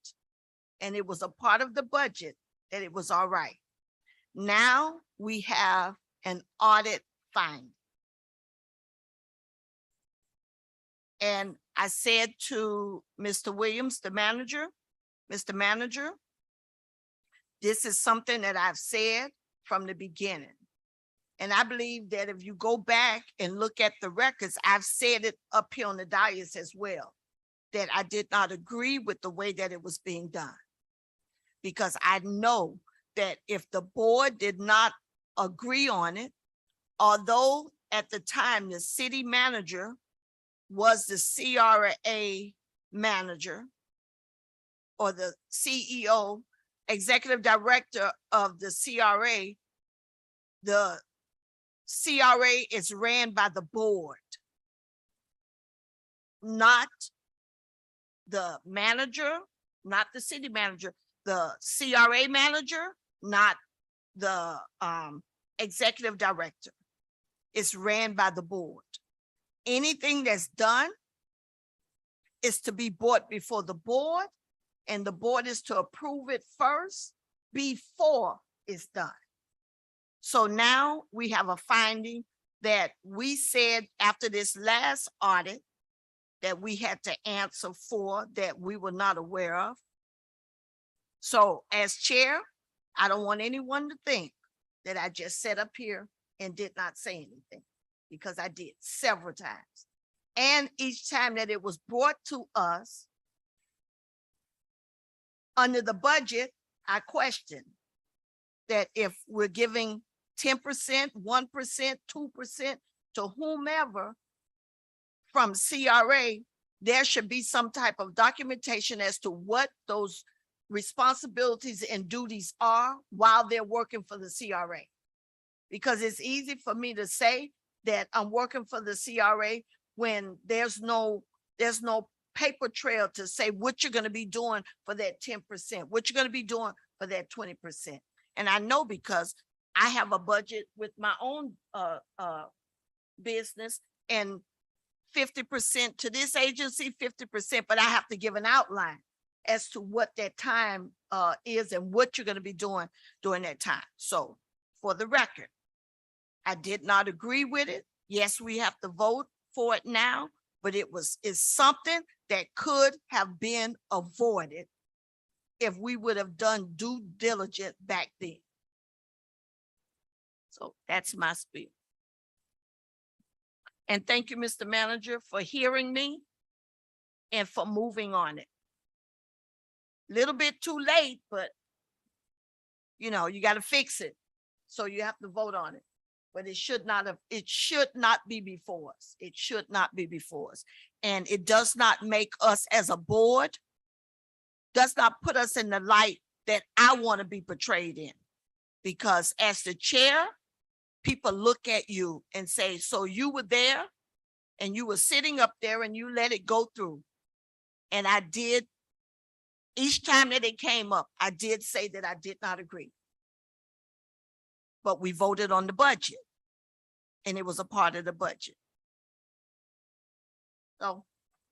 and it was a part of the budget, that it was all right. Now we have an audit finding. And I said to Mr. Williams, the manager, Mr. Manager, this is something that I've said from the beginning. And I believe that if you go back and look at the records, I've said it up here on the dais as well, that I did not agree with the way that it was being done. Because I know that if the board did not agree on it, although at the time the city manager was the CRA manager or the CEO, executive director of the CRA is ran by the board, not the manager, not the city manager, the CRA manager, not the executive director. It's ran by the board. Anything that's done is to be brought before the board, and the board is to approve it first before it's done. So now we have a finding that we said after this last audit that we had to answer for that we were not aware of. So as chair, I don't want anyone to think that I just sat up here and did not say anything, because I did several times. And each time that it was brought to us under the budget, I questioned that if we're giving 10%, 1%, 2% to whomever from CRA, there should be some type of documentation as to what those responsibilities and duties are while they're working for the CRA. Because it's easy for me to say that I'm working for the CRA when there's no paper trail to say what you're going to be doing for that 10%, what you're going to be doing for that 20%. And I know because I have a budget with my own business, and 50% to this agency, 50%, but I have to give an outline as to what that time is and what you're going to be doing during that time. So for the record, I did not agree with it. Yes, we have to vote for it now, but it's something that could have been avoided if we would have done due diligence back then. So that's my spiel. And thank you, Mr. Manager, for hearing me and for moving on it. Little bit too late, but you know, you got to fix it. So you have to vote on it. But it should not be before us. It should not be before us. And it does not make us as a board, does not put us in the light that I want to be portrayed in. Because as the chair, people look at you and say, so you were there and you were sitting up there and you let it go through. And I did, each time that it came up, I did say that I did not agree. But we voted on the budget and it was a part of the budget. So,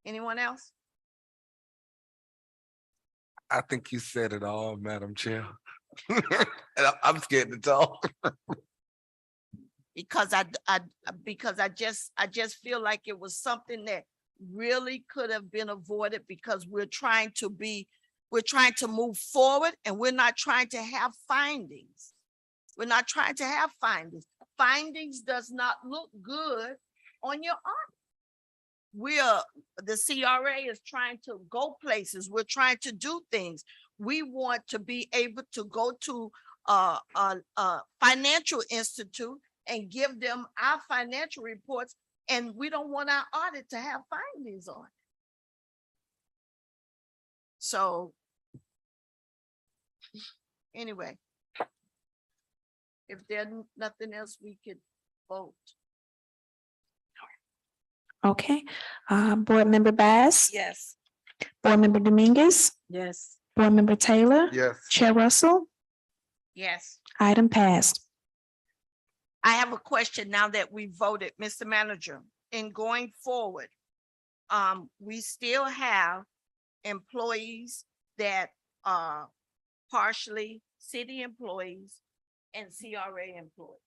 anyone else? I think you said it all, Madam Chair. And I'm scared to talk. Because I just feel like it was something that really could have been avoided, because we're trying to move forward and we're not trying to have findings. We're not trying to have findings. Findings does not look good on your audit. The CRA is trying to go places. We're trying to do things. We want to be able to go to a financial institute and give them our financial reports, and we don't want our audit to have findings on. So anyway, if there's nothing else, we could vote. Okay, Board Member Bass, Yes. Board Member Dominguez, Yes. Board Member Taylor, Yes. Chair Russell, Yes. item passed. I have a question now that we voted, Mr. Manager, in going forward. We still have employees that are partially city employees and CRA employees.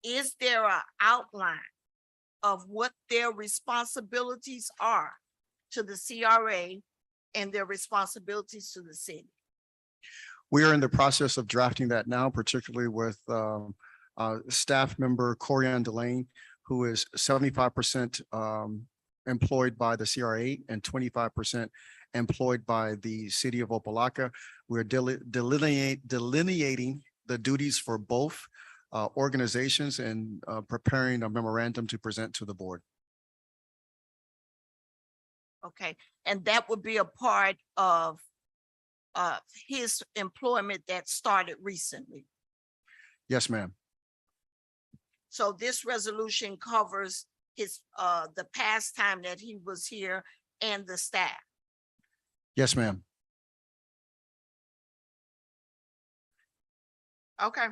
Is there an outline of what their responsibilities are to the CRA and their responsibilities to the city? We are in the process of drafting that now, particularly with staff member Corianne Delane, who is 75% employed by the CRA and 25% employed by the city of Opa-locka. We're delineating the duties for both organizations and preparing a memorandum to present to the board. Okay, and that would be a part of his employment that started recently. Yes, ma'am. So this resolution covers his the past time that he was here and the staff. Yes, ma'am. Okay.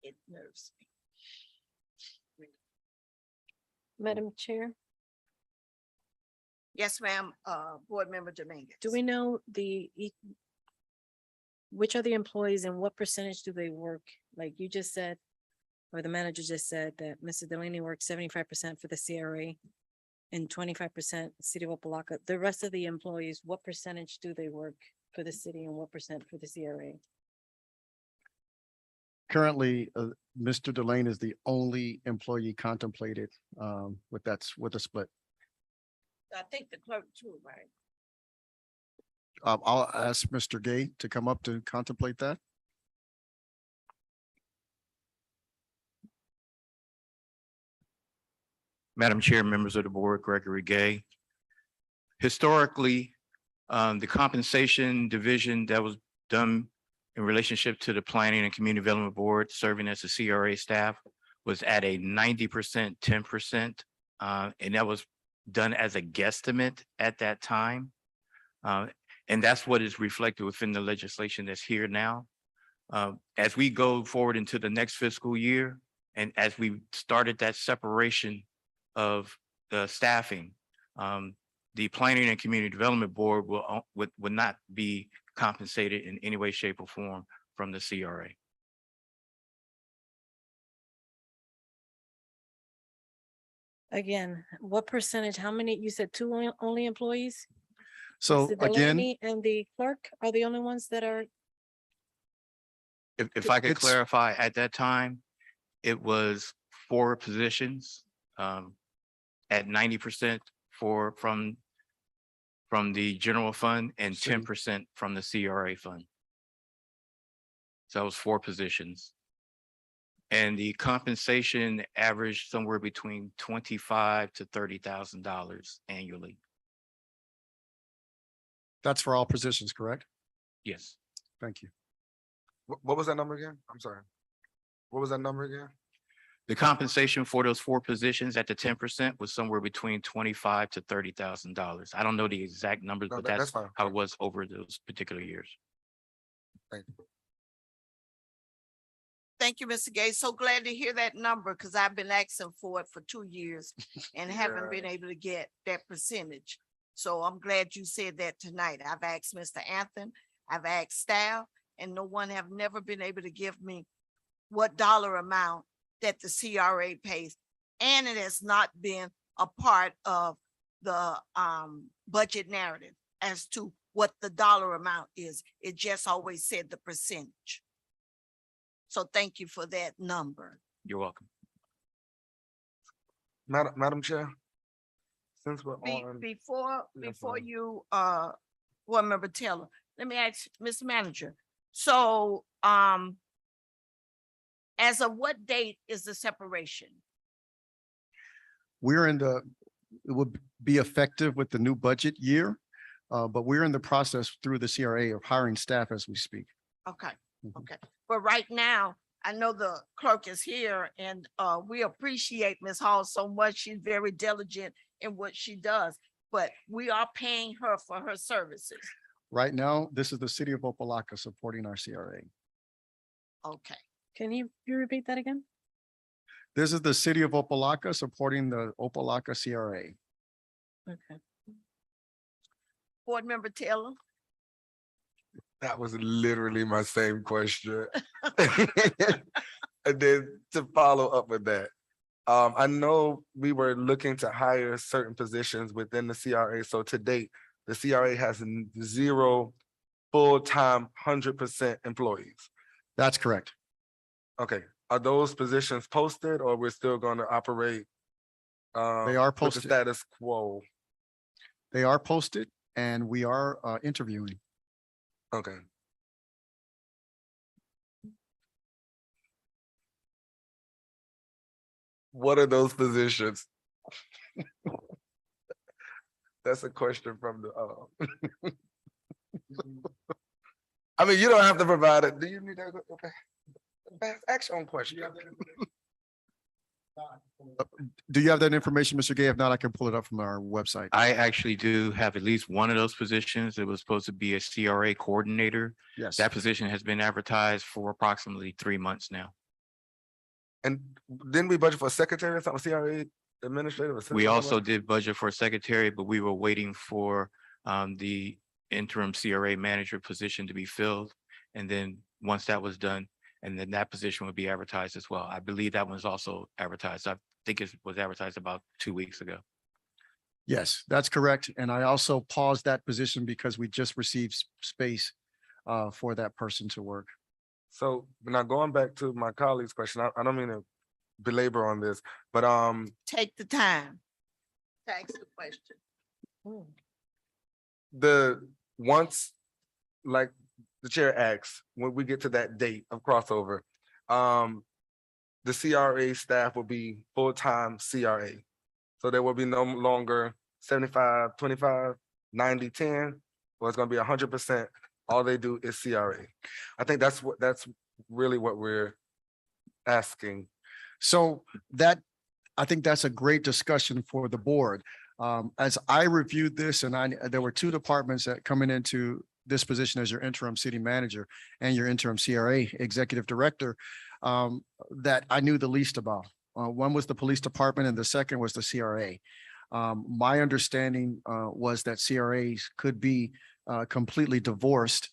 It nerves me. Madam Chair, Yes, ma'am, Board Member Dominguez. do we know which are the employees and what percentage do they work? Like you just said, or the manager just said that Mr. Delaney works 75% for the CRA and 25% City of Opa-locka. The rest of the employees, what percentage do they work for the city and what percent for the CRA? Currently, Mr. Delane is the only employee contemplated with the split. I think the clerk too, right? I'll ask Mr. Gay to come up to contemplate that. Madam Chair, members of the board, Gregory Gay. Historically, the compensation division that was done in relationship to the Planning and Community Development Board serving as the CRA staff was at a 90%, 10%. And that was done as a guesstimate at that time. And that's what is reflected within the legislation that's here now. As we go forward into the next fiscal year, and as we started that separation of the staffing, the Planning and Community Development Board would not be compensated in any way, shape, or form from the CRA. Again, what percentage, how many, you said two only employees? So Mr. again, Delaney and the clerk are the only ones that are, If I could It's- clarify, at that time, it was 4 positions at 90% from the general fund and City. 10% from the CRA fund. So that was 4 positions. And the compensation averaged somewhere between $25,000 to $30,000 annually. that's for all positions, correct? Yes. Thank you. What was that number again? I'm sorry. What was that number again? The compensation for those 4 positions at the 10% was somewhere between $25,000 to $30,000. I don't know the exact numbers, No, but that's that's fine. how it was over those particular years. Thank you. Thank you, Mr. Gay. So glad to hear that number because I've been asking for it for 2 years and haven't been able to get that percentage. So I'm glad you said that tonight. I've asked Mr. Anthony, I've asked staff, and no one have never been able to give me what dollar amount that the CRA pays. And it has not been a part of the budget narrative as to what the dollar amount is. It just always said the percentage. So thank you for that number. You're welcome. Madam Chair, since we're Be- on. Before, Yeah, before fine. you, Board Member Taylor, let me ask Mr. Manager. So, as of what date is the separation? it would be effective with the new budget year. But we're in the process through the CRA of hiring staff as we speak. Okay, Mhm. okay. But right now, I know the clerk is here and we appreciate Ms. Hall so much. She's very diligent in what she does, but we are paying her for her services. Right now, this is the city of Opa-locka supporting our CRA. Okay, Can you repeat that again? This is the city of Opa-locka supporting the Opa-locka CRA. Okay. Board Member Taylor. That was literally my same question. And then to follow up with that, I know we were looking to hire certain positions within the CRA. So to date, the CRA has 0 full-time 100% employees. That's correct. Okay, are those positions posted or we're still going to operate? They are with the posted. status quo. They are posted and we are interviewing. Okay. What are those positions? That's a question from the, I mean, you don't have to provide it. Do you need that? Okay. Ask your own question. Do you have that information, Mr. Gay? If not, I can pull it up from our website. I actually do have at least one of those positions. It was supposed to be a CRA coordinator. Yes. That position has been advertised for approximately 3 months now. And didn't we budget for a secretary or something, CRA administrative assistant? We or also what? did budget for a secretary, but we were waiting for the interim CRA manager position to be filled. And then once that was done, and then that position would be advertised as well. I believe that was also advertised. I think it was advertised about 2 weeks ago. Yes, that's correct. And I also paused that position because we just received space for that person to work. So now going back to my colleague's question, I don't mean to belabor on this, but Take the time to ask the question. once, like the chair asks, when we get to that date of crossover, the CRA staff will be full-time CRA. So there will be no longer 75, 25, 90, 10, or it's gonna be 100%. All they do is CRA. I think that's really what we're asking. So I think that's a great discussion for the board. As I reviewed this and there were 2 departments that coming into this position as your interim city manager and your interim CRA executive director that I knew the least about. One was the police department and the second was the CRA. My understanding was that CRAs could be completely divorced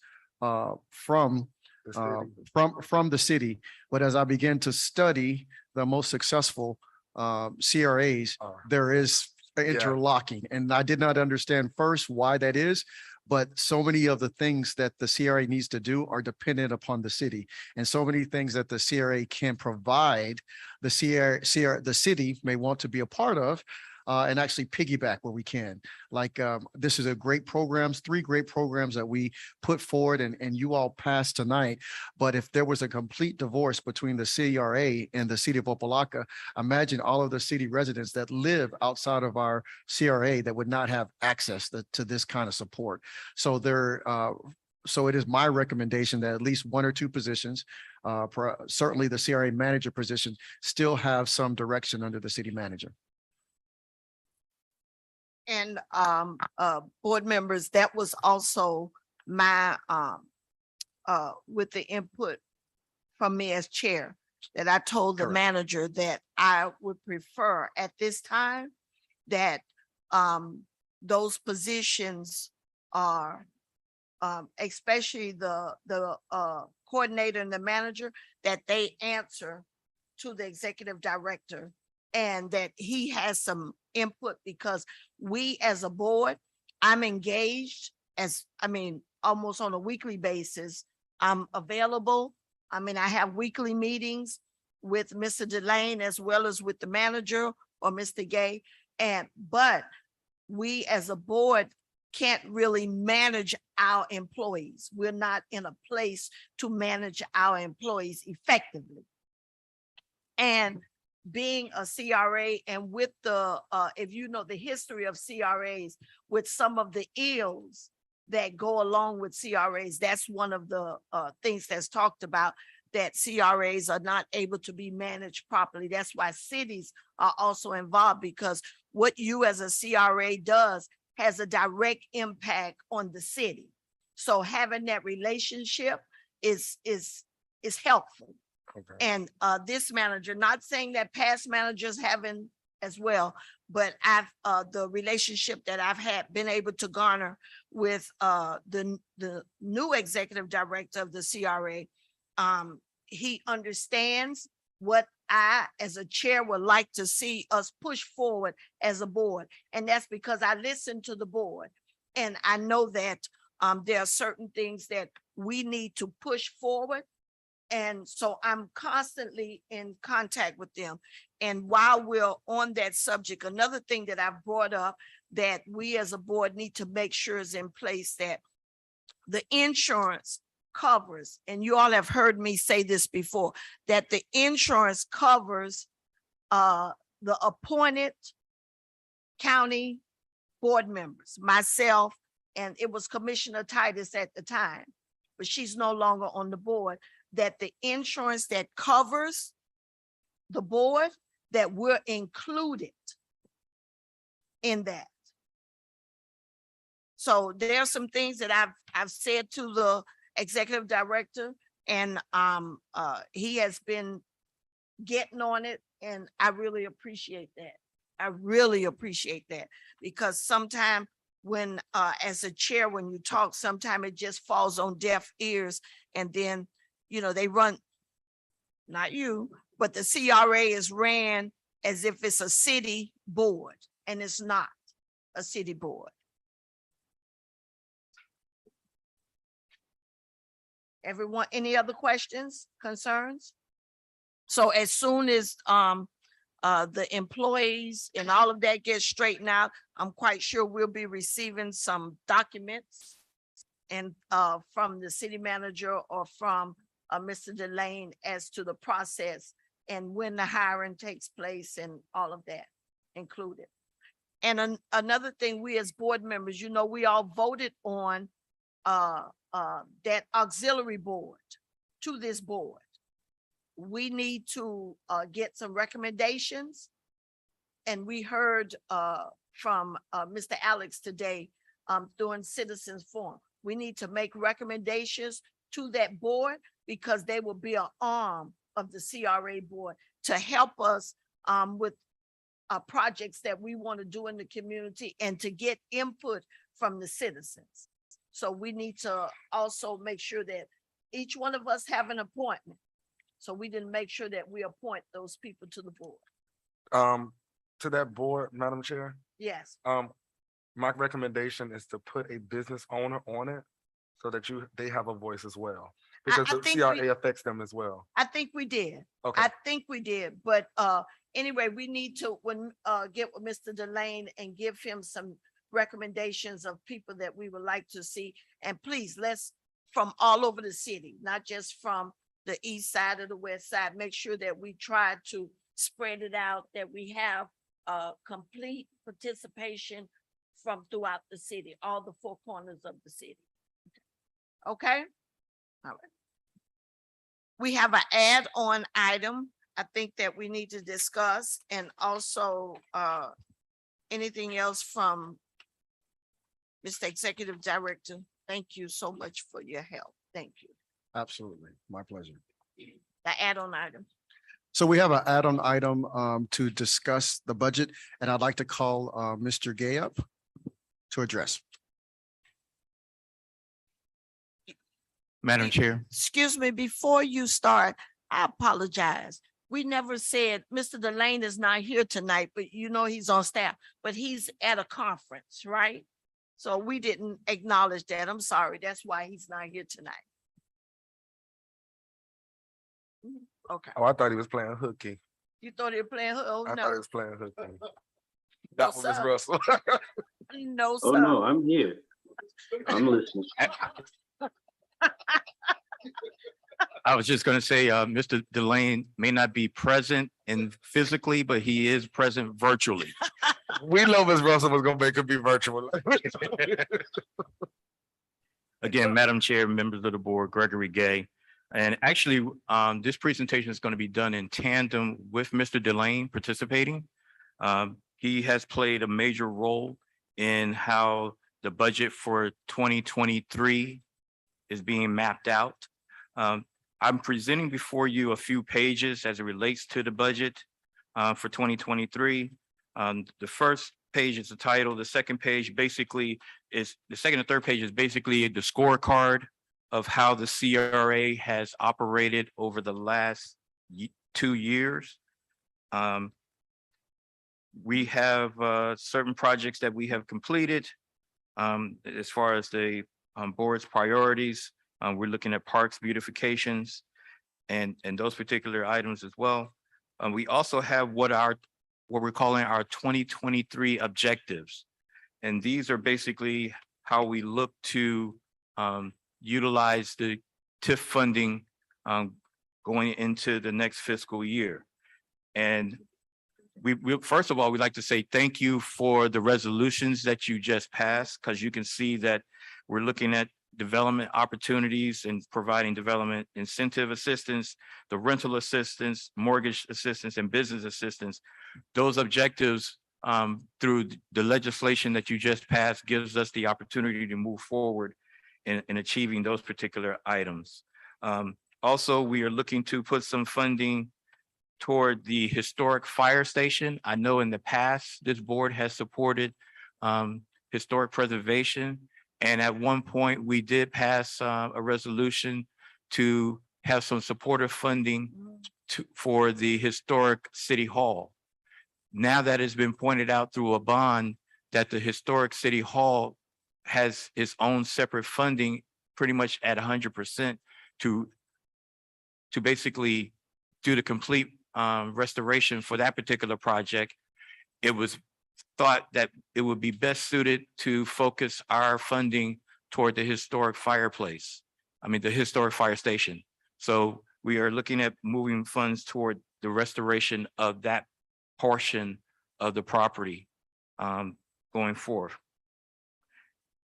from the city. But as I began to study the most successful CRAs, there is interlocking. And I did not understand first why that is, but so many of the things that the CRA needs to do are dependent upon the city. And so many things that the CRA can provide, the city may want to be a part of and actually piggyback where we can. Like this is a great programs, 3 great programs that we put forward and you all passed tonight. But if there was a complete divorce between the CRA and the city of Opa-locka, imagine all of the city residents that live outside of our CRA that would not have access to this kind of support. So so it is my recommendation that at least 1 or 2 positions, certainly the CRA manager position, still have some direction under the city manager. And board members, that was also my with the input from me as chair, that I told the Correct. manager that I would prefer at this time that those positions are especially the coordinator and the manager, that they answer to the executive director and that he has some input, because we as a board, I'm engaged almost on a weekly basis. I'm available. I have weekly meetings with Mr. Delane as well as with the manager or Mr. Gay. But we as a board can't really manage our employees. We're not in a place to manage our employees effectively. And being a CRA and with the, if you know the history of CRAs, with some of the ills that go along with CRAs, that's one of the things that's talked about, that CRAs are not able to be managed properly. That's why cities are also involved, because what you as a CRA does has a direct impact on the city. So having that relationship is helpful. Okay. And this manager, not saying that past managers haven't as well, but I've the relationship that I've had been able to garner with the new executive director of the CRA, he understands what I, as a chair, would like to see us push forward as a board. And that's because I listen to the board. And I know that there are certain things that we need to push forward. And so I'm constantly in contact with them. And while we're on that subject, another thing that I've brought up that we as a board need to make sure is in place, that the insurance covers, and you all have heard me say this before, that the insurance covers the appointed county board members, myself, and it was Commissioner Titus at the time, but she's no longer on the board, that the insurance that covers the board, that we're included in that. So there are some things that I've said to the executive director, and he has been getting on it, and I really appreciate that. I really appreciate that, because sometimes when as a chair, when you talk, sometimes it just falls on deaf ears, and then they run, not you, but the CRA is ran as if it's a city board, and it's not a city board. Everyone, any other questions, concerns? So as soon as the employees and all of that gets straightened out, I'm quite sure we'll be receiving some documents and from the city manager or from Mr. Delane as to the process and when the hiring takes place and all of that included. And another thing, we as board members, we all voted on that auxiliary board to this board. We need to get some recommendations. And we heard from Mr. Alex today doing citizens forum. We need to make recommendations to that board, because they will be an arm of the CRA board to help us with projects that we want to do in the community and to get input from the citizens. So we need to also make sure that each one of us have an appointment. So we didn't make sure that we appoint those people to the board. To that board, Madam Chair, Yes, my recommendation is to put a business owner on it so that they have a voice as well, because I the think CRA affects them as well. I think we did. Okay. I think we did, but anyway, we need to get with Mr. Delane and give him some recommendations of people that we would like to see. And please, let's, from all over the city, not just from the east side or the west side, make sure that we try to spread it out, that we have complete participation from throughout the city, all the four corners of the city. Okay? All right. We have an add-on item I think that we need to discuss, and also anything else from Mr. Executive Director. Thank you so much for your help. Thank you. Absolutely. My pleasure. The add-on item. So we have an add-on item to discuss the budget, and I'd like to call Mr. Gay up to address. Madam Chair. Excuse me, before you start, I apologize. We never said, Mr. Delane is not here tonight, but he's on staff, but he's at a conference, right? So we didn't acknowledge that. I'm sorry. That's why he's not here tonight. Okay. Oh, I thought he was playing hooky. You thought he was playing? Oh, I thought no. he was playing hooky. No, That was Ms. sir. Russell. No, Oh, sir. no, I'm here. I'm listening. I was just gonna say, Mr. Delane may not be present and physically, but he is present virtually. We know Ms. Russell was gonna make it be virtual. Again, Madam Chair, members of the board, Gregory Gay. And actually, this presentation is going to be done in tandem with Mr. Delane participating. He has played a major role in how the budget for 2023 is being mapped out. I'm presenting before you a few pages as it relates to the budget for 2023. The first page is the title. The second page basically is, the second and third page is basically the scorecard of how the CRA has operated over the last 2 years. We have certain projects that we have completed. As far as the board's priorities, we're looking at parks beautifications and those particular items as well. We also have what we're calling our 2023 objectives. And these are basically how we look to utilize the TIF funding going into the next fiscal year. And we first of all, we'd like to say thank you for the resolutions that you just passed, because you can see that we're looking at development opportunities and providing development incentive assistance, the rental assistance, mortgage assistance, and business assistance. Those objectives through the legislation that you just passed gives us the opportunity to move forward in achieving those particular items. Also, we are looking to put some funding toward the historic fire station. I know in the past, this board has supported historic preservation. And at one point, we did pass a resolution to have some supportive funding for the historic city hall. Now that has been pointed out through a bond that the historic city hall has its own separate funding pretty much at 100% to basically do the complete restoration for that particular project. It was thought that it would be best suited to focus our funding toward the historic fireplace. The historic fire station. So we are looking at moving funds toward the restoration of that portion of the property going forward.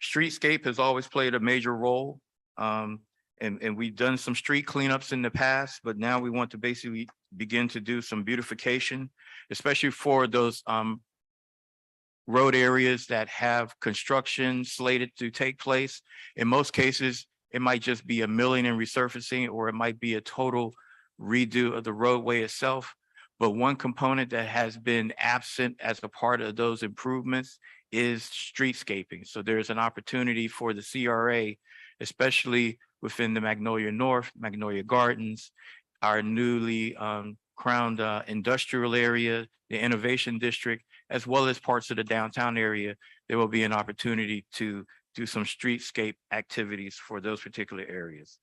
Streetscape has always played a major role. And we've done some street cleanups in the past, but now we want to basically begin to do some beautification, especially for those road areas that have construction slated to take place. In most cases, it might just be a milling and resurfacing, or it might be a total redo of the roadway itself. But one component that has been absent as a part of those improvements is streetscaping. So there's an opportunity for the CRA, especially within the Magnolia North, Magnolia Gardens, our newly crowned industrial area, the Innovation District, as well as parts of the downtown area. There will be an opportunity to do some streetscape activities for those particular areas.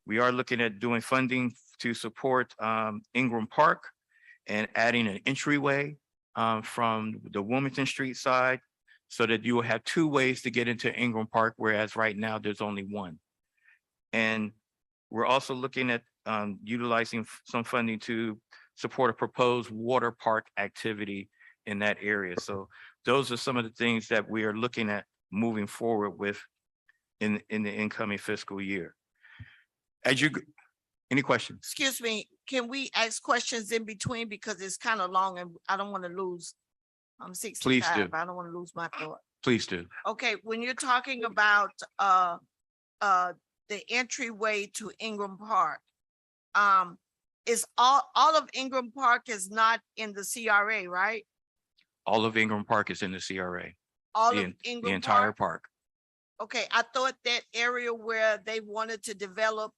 We are looking at doing funding to support Ingram Park and adding an entryway from the Wilmington Street side, so that you will have 2 ways to get into Ingram Park, whereas right now there's only one. And we're also looking at utilizing some funding to support a proposed water park activity in that area. So those are some of the things that we are looking at moving forward with in the incoming fiscal year. Any questions? Excuse me, can we ask questions in between, because it's kind of long and I don't want to lose. I'm 65. I don't want to lose my thought. Please do. Okay, when you're talking about the entryway to Ingram Park, is all of Ingram Park is not in the CRA, right? All of Ingram Park is in the CRA. All The of Ingram the entire Park? park. Okay, I thought that area where they wanted to develop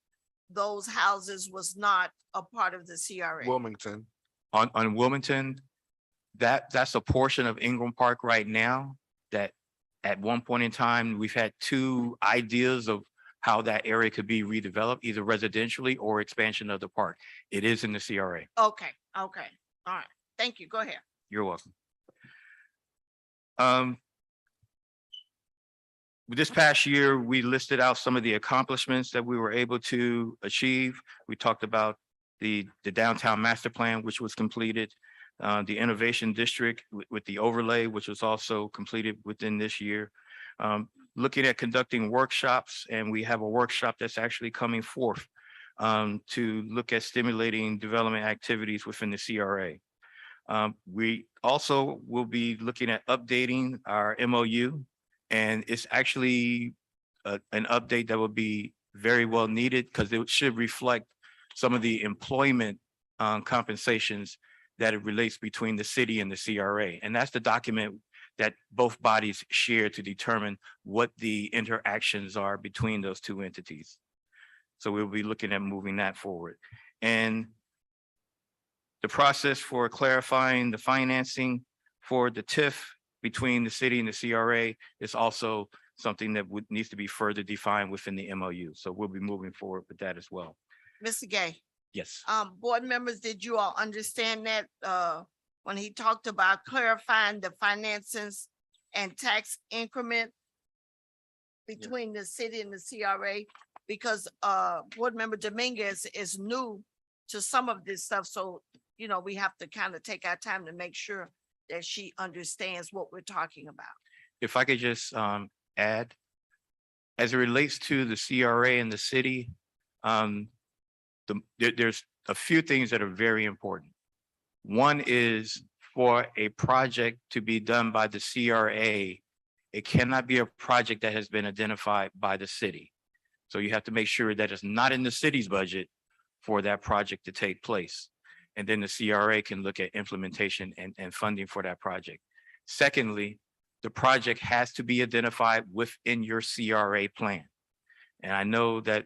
those houses was not a part of the CRA. Wilmington. On Wilmington, that's a portion of Ingram Park right now that at one point in time, we've had 2 ideas of how that area could be redeveloped, either residentially or expansion of the park. It is in the CRA. Okay, all right. Thank you. Go ahead. You're welcome. This past year, we listed out some of the accomplishments that we were able to achieve. We talked about the downtown master plan, which was completed, the innovation district with the overlay, which was also completed within this year. Looking at conducting workshops, and we have a workshop that's actually coming forth to look at stimulating development activities within the CRA. We also will be looking at updating our MOU, and it's actually an update that will be very well needed because it should reflect some of the employment compensations that it relates between the city and the CRA. And that's the document that both bodies share to determine what the interactions are between those two entities. So we'll be looking at moving that forward. And the process for clarifying the financing for the TIF between the city and the CRA is also something that needs to be further defined within the MOU. So we'll be moving forward with that as well. Mr. Gay, Yes. board members, did you all understand that, when he talked about clarifying the finances and tax increment between the city and the CRA? Because, board member Dominguez is new to some of this stuff, so, you know, we have to kind of take our time to make sure that she understands what we're talking about. If I could just add, as it relates to the CRA and the city, there's a few things that are very important. One is for a project to be done by the CRA, it cannot be a project that has been identified by the city. So you have to make sure that it's not in the city's budget for that project to take place. And then the CRA can look at implementation and funding for that project. Secondly, the project has to be identified within your CRA plan. And I know that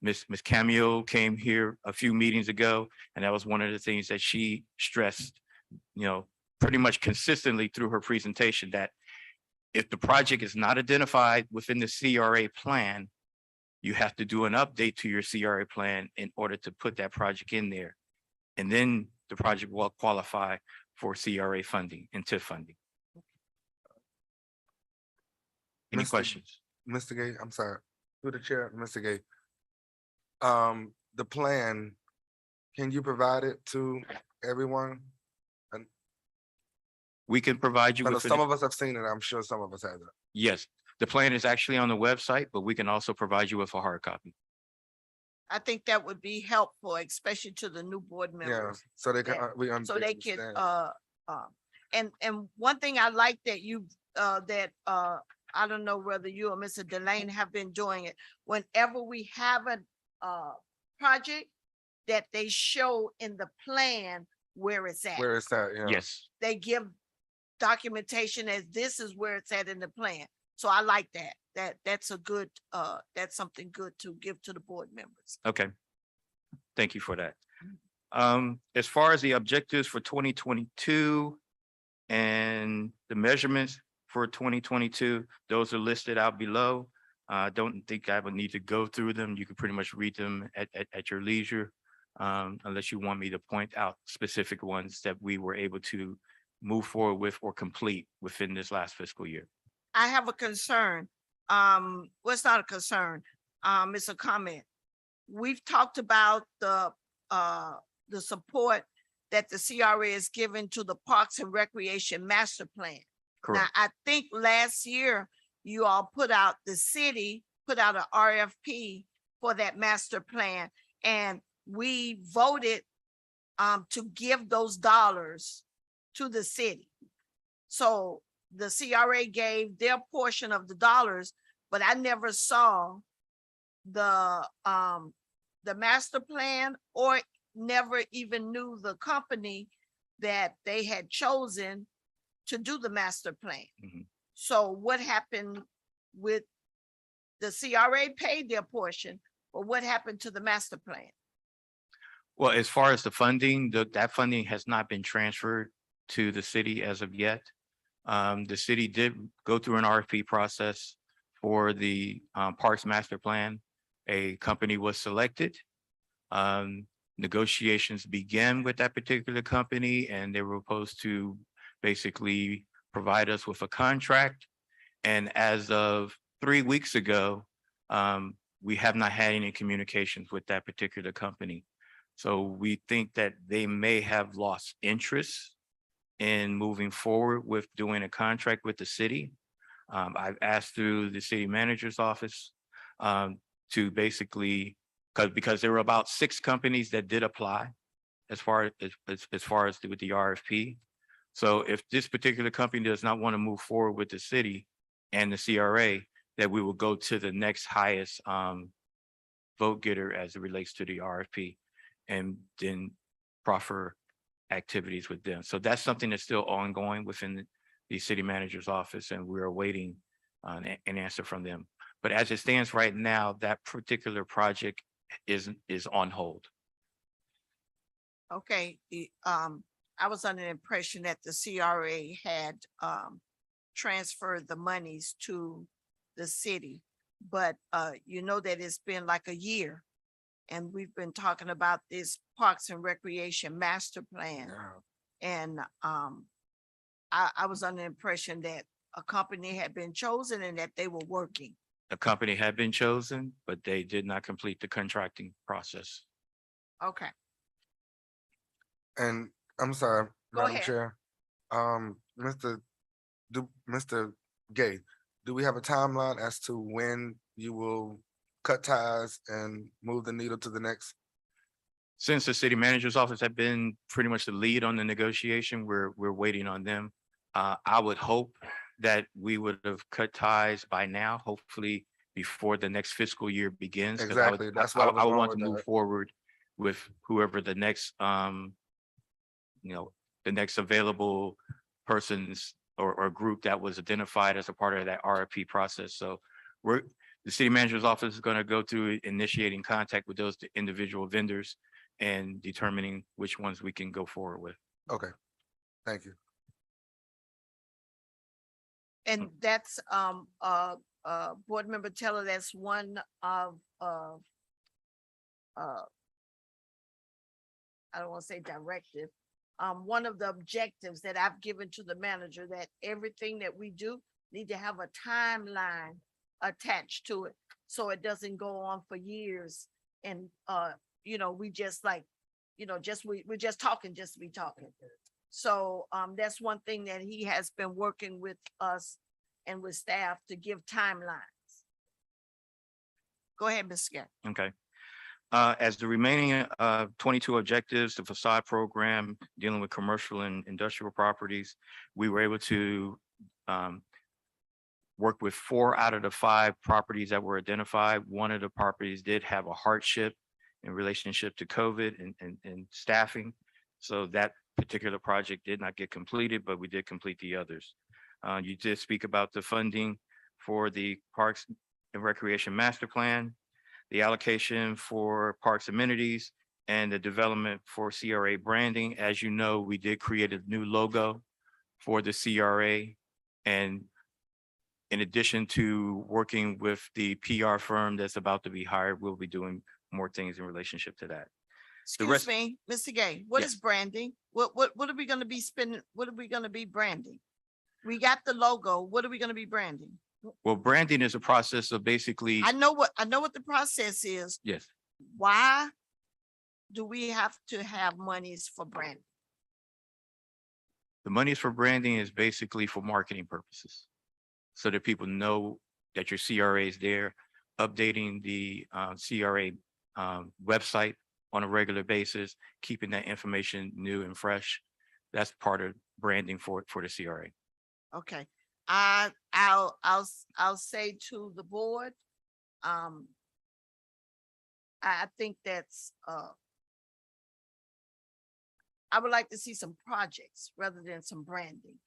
Ms. Cameo came here a few meetings ago, and that was one of the things that she stressed, you know, pretty much consistently through her presentation, that if the project is not identified within the CRA plan, you have to do an update to your CRA plan in order to put that project in there. And then the project will qualify for CRA funding and TIF funding. Any Mr. questions? Mr. Gay, I'm sorry, through the chair, Mr. Gay. The plan, can you provide it to everyone? We can provide you I know with, some of us have seen it, I'm sure some of us have it. yes, the plan is actually on the website, but we can also provide you with a hard copy. I think that would be helpful, especially to the new board Yeah, members. so they can, Yeah. So they can, understand. and one thing I like that you, I don't know whether you or Mr. Delane have been doing it. Whenever we have a project, that they show in the plan where it's at. Where it's at, yeah. Yes, They give documentation as this is where it's at in the plan. So I like that. That's a good, that's something good to give to the board members. okay. Thank you for that. As far as the objectives for 2022 and the measurements for 2022, those are listed out below. I don't think I would need to go through them. You can pretty much read them at your leisure, unless you want me to point out specific ones that we were able to move forward with or complete within this last fiscal year. I have a concern. Well, it's not a concern. It's a comment. We've talked about the support that the CRA is giving to the Parks and Recreation Master Plan. Now, Correct. I think last year you all the city put out an RFP for that master plan, and we voted to give those dollars to the city. So the CRA gave their portion of the dollars, but I never saw the master plan or never even knew the company that they had chosen to do the master plan. Mhm. So what happened with the CRA paid their portion, but what happened to the master plan? Well, as far as the funding, that funding has not been transferred to the city as of yet. The city did go through an RFP process for the Parks Master Plan. A company was selected. Negotiations began with that particular company, and they were supposed to basically provide us with a contract. And as of 3 weeks ago, we have not had any communications with that particular company. So we think that they may have lost interest in moving forward with doing a contract with the city. I've asked through the city manager's office to basically, because there were about 6 companies that did apply as far as with the RFP. So if this particular company does not want to move forward with the city and the CRA, that we will go to the next highest vote getter as it relates to the RFP and then proffer activities with them. So that's something that's still ongoing within the city manager's office, and we're awaiting an answer from them. But as it stands right now, that particular project is on hold. Okay, I was under the impression that the CRA had transferred the monies to the city. But you know that it's been like a year. And we've been talking about this Parks and Recreation Master Plan. And I was under the impression that a company had been chosen and that they were working. A company had been chosen, but they did not complete the contracting process. Okay, And I'm sorry, Go Madam ahead. Chair. Mr. Gay, do we have a timeline as to when you will cut ties and move the needle to the next? Since the city manager's office had been pretty much the lead on the negotiation, we're waiting on them. I would hope that we would have cut ties by now, hopefully before the next fiscal year begins. 'Cause Exactly, that's why I was I going want to with move that. forward with whoever the next, the next available persons or group that was identified as a part of that RFP process. So the city manager's office is going to go through initiating contact with those individual vendors and determining which ones we can go forward with. Okay, thank you. and that's Board Member Taylor, that's one of I don't want to say directive. One of the objectives that I've given to the manager, that everything that we do need to have a timeline attached to it. So it doesn't go on for years. And, we just like, we're just talking, just to be talking. So, that's one thing that he has been working with us and with staff to give timelines. Go ahead, Ms. Scott. Okay. As the remaining 22 objectives, the facade program dealing with commercial and industrial properties, we were able to work with 4 out of the 5 properties that were identified. One of the properties did have a hardship in relationship to COVID and staffing. So that particular project did not get completed, but we did complete the others. You did speak about the funding for the Parks and Recreation Master Plan, the allocation for parks amenities, and the development for CRA branding. As you know, we did create a new logo for the CRA. And in addition to working with the PR firm that's about to be hired, we'll be doing more things in relationship to that. Excuse rest- me, Mr. Gay, what Yes. is branding? What are we gonna be spending? What are we gonna be branding? We got the logo. What are we gonna be branding? Well, branding is a process of basically, I know what the process is. yes, Why do we have to have monies for branding? the monies for branding is basically for marketing purposes. So that people know that your CRA is there, updating the CRA website on a regular basis, keeping that information new and fresh. That's part of branding for the CRA. Okay, I'll say to the board, I think that's, I would like to see some projects rather than some branding.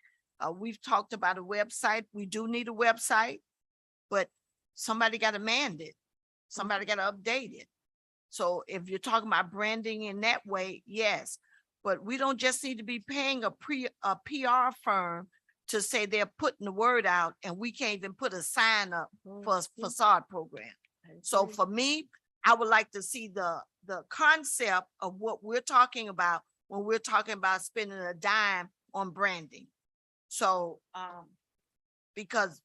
We've talked about a website. We do need a website, but somebody got to man it. Somebody got to update it. So if you're talking about branding in that way, yes, but we don't just need to be paying a PR firm to say they're putting the word out, and we can't even put a sign up for a facade program. So for me, I would like to see the concept of what we're talking about when we're talking about spending a dime on branding. So, because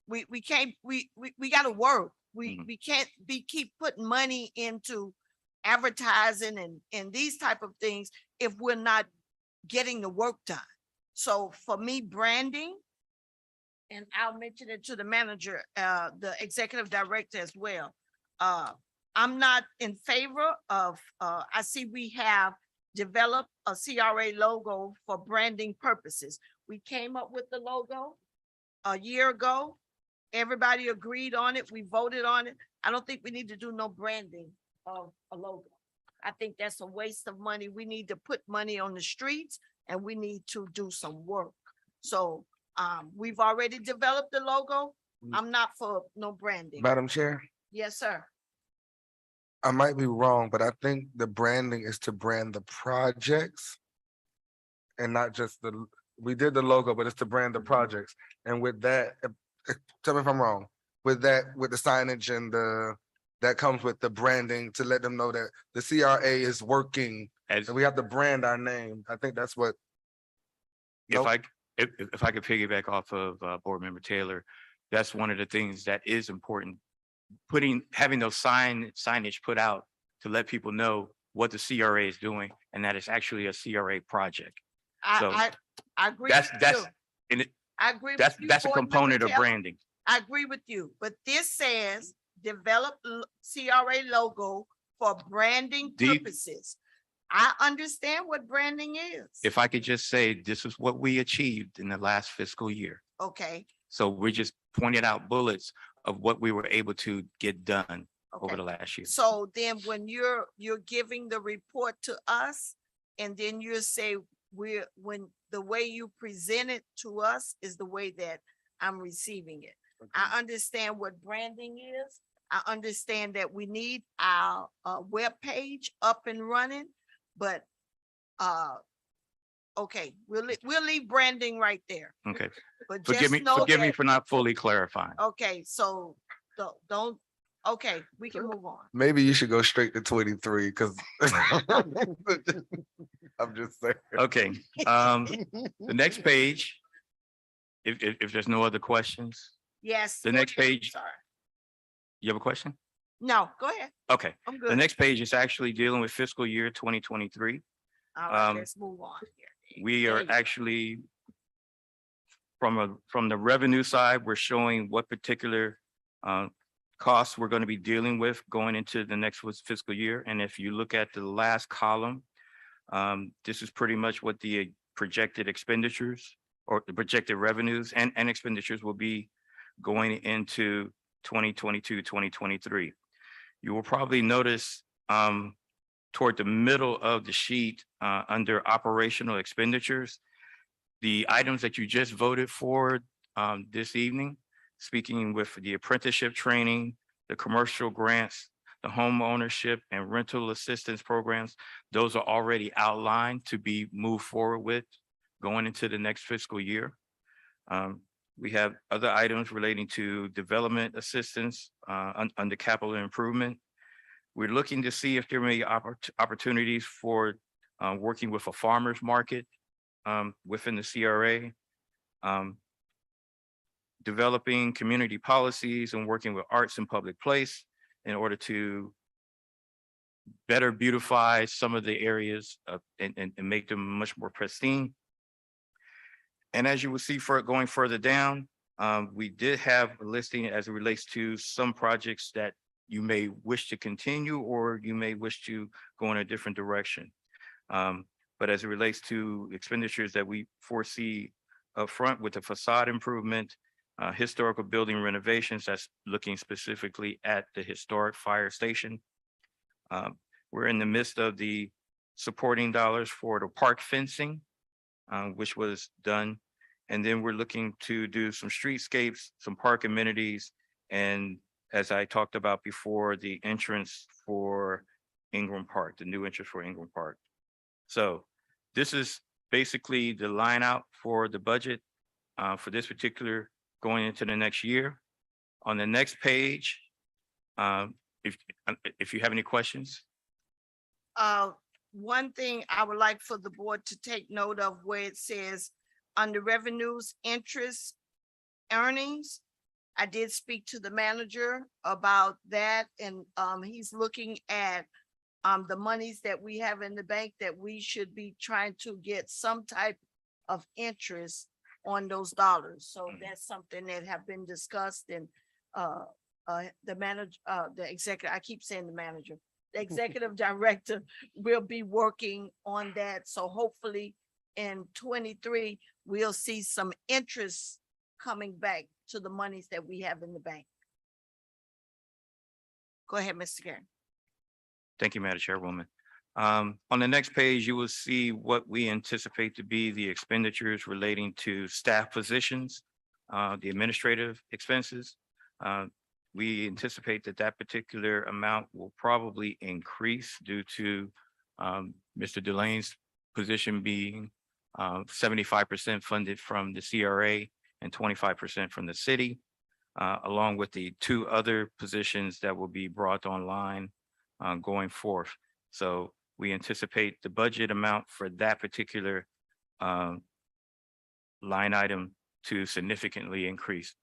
we can't, we gotta work. Mhm. We can't keep putting money into advertising and these type of things if we're not getting the work done. So for me, branding, and I'll mention it to the manager, the executive director as well. I'm not in favor of, I see we have developed a CRA logo for branding purposes. We came up with the logo a year ago. Everybody agreed on it. We voted on it. I don't think we need to do no branding of a logo. I think that's a waste of money. We need to put money on the streets and we need to do some work. So we've already developed the logo. I'm not for no branding. Madam Chair, Yes, sir. I might be wrong, but I think the branding is to brand the projects and not just we did the logo, but it's to brand the projects. And with that, tell me if I'm wrong, with that, with the signage and that comes with the branding to let them know that the CRA is working As and we have to brand our name. I think that's what. if Nope. if I could piggyback off of Board Member Taylor, that's one of the things that is important. Having those signage put out to let people know what the CRA is doing and that it's actually a CRA project. So I agree. That's with that's you. and it, I agree. that's with you, that's a Board Member component of Taylor. branding. I agree with you, but this says develop CRA logo for branding Do you- purposes. I understand what branding is. If I could just say, this is what we achieved in the last fiscal year. Okay, So we're just pointing out bullets of what we were able to get done over okay. the last year. So then when you're giving the report to us, and then you say when the way you present it to us is the way that I'm receiving it. I understand what branding is. I understand that we need our webpage up and running, but okay, we'll leave branding right there. Okay, But just know forgive me that, for not fully clarifying. okay, so don't, okay, we can move on. Maybe you should go straight to 23 because I'm just saying. Okay, the next page, if there's no other questions, Yes. The next page. Sorry. you have a question? No, go ahead. Okay, I'm the good. next page is actually dealing with fiscal year 2023. All right, um, let's move on here. We are There you go. actually from the revenue side, we're showing what particular costs we're going to be dealing with going into the next fiscal year. And if you look at the last column, this is pretty much what the projected expenditures or the projected revenues and expenditures will be going into 2022, 2023. You will probably notice toward the middle of the sheet under operational expenditures, the items that you just voted for this evening, speaking with the apprenticeship training, the commercial grants, the home ownership and rental assistance programs, those are already outlined to be moved forward with going into the next fiscal year. We have other items relating to development assistance under capital improvement. We're looking to see if there may be opportunities for working with a farmer's market within the CRA, developing community policies and working with arts in public place in order to better beautify some of the areas and make them much more pristine. And as you will see going further down, we did have a listing as it relates to some projects that you may wish to continue or you may wish to go in a different direction. But as it relates to expenditures that we foresee upfront with the facade improvement, historical building renovations, that's looking specifically at the historic fire station. We're in the midst of the supporting dollars for the park fencing, which was done. And then we're looking to do some streetscapes, some park amenities, and as I talked about before, the entrance for Ingram Park, the new entrance for Ingram Park. So this is basically the line out for the budget for this particular going into the next year. On the next page, if you have any questions. One thing I would like for the board to take note of where it says under revenues, interest, earnings, I did speak to the manager about that, and he's looking at the monies that we have in the bank that we should be trying to get some type of interest on those dollars. So that's something that have been discussed, and the manager, the executive, I keep saying the manager, the executive director will be working on that. So hopefully in 23, we'll see some interest coming back to the monies that we have in the bank. Go ahead, Mr. Gary. Thank you, Madam Chairwoman. On the next page, you will see what we anticipate to be the expenditures relating to staff positions, the administrative expenses. We anticipate that that particular amount will probably increase due to Mr. Delane's position being 75% funded from the CRA and 25% from the city, along with the two other positions that will be brought online going forth. So we anticipate the budget amount for that particular line item to significantly increase.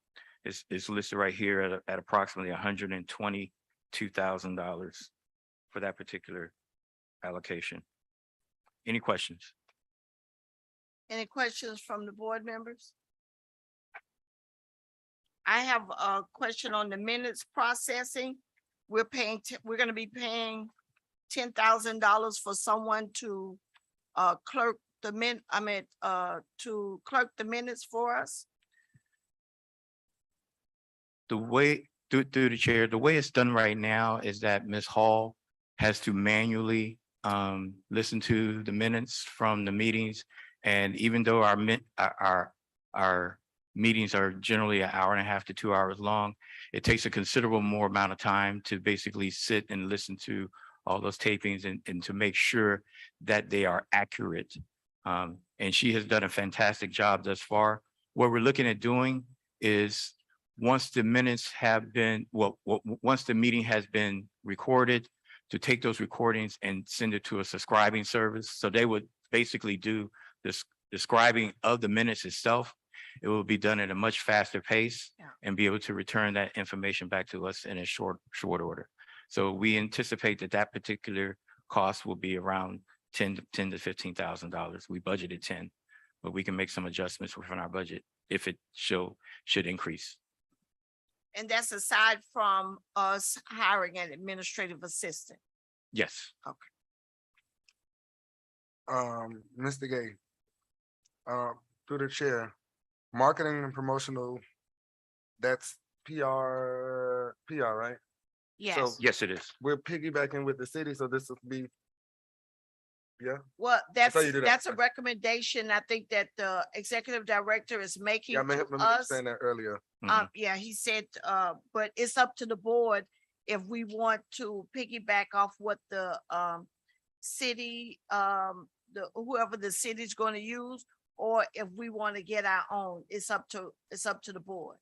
It's listed right here at approximately $122,000 for that particular allocation. Any questions? Any questions from the board members? I have a question on the minutes processing. We're gonna be paying $10,000 for someone to clerk the to clerk the minutes for us. The way, through the chair, the way it's done right now is that Ms. Hall has to manually listen to the minutes from the meetings. And even though our meetings are generally an hour and a half to 2 hours long, it takes a considerable more amount of time to basically sit and listen to all those tapings and to make sure that they are accurate. And she has done a fantastic job thus far. What we're looking at doing is once the minutes have been, once the meeting has been recorded, to take those recordings and send it to a subscribing service. So they would basically do this describing of the minutes itself. It will be done at a much faster pace and be able to return that information back to us in a short order. So we anticipate that that particular cost will be around $10,000 to $15,000. We budgeted 10, but we can make some adjustments within our budget if it should increase. And that's aside from us hiring an administrative assistant. Yes. Mr. Gay, through the chair, marketing and promotional, that's PR, right? Yes. Yes, it is. We're piggybacking with the city, so this will be, yeah, Well, how you do that. that's a recommendation. I think that the executive director is making yeah, I to remember us. saying that earlier. Yeah, he said, but it's up to the board if we want to piggyback off what the city, whoever the city's going to use, or if we want to get our own. It's up to the board.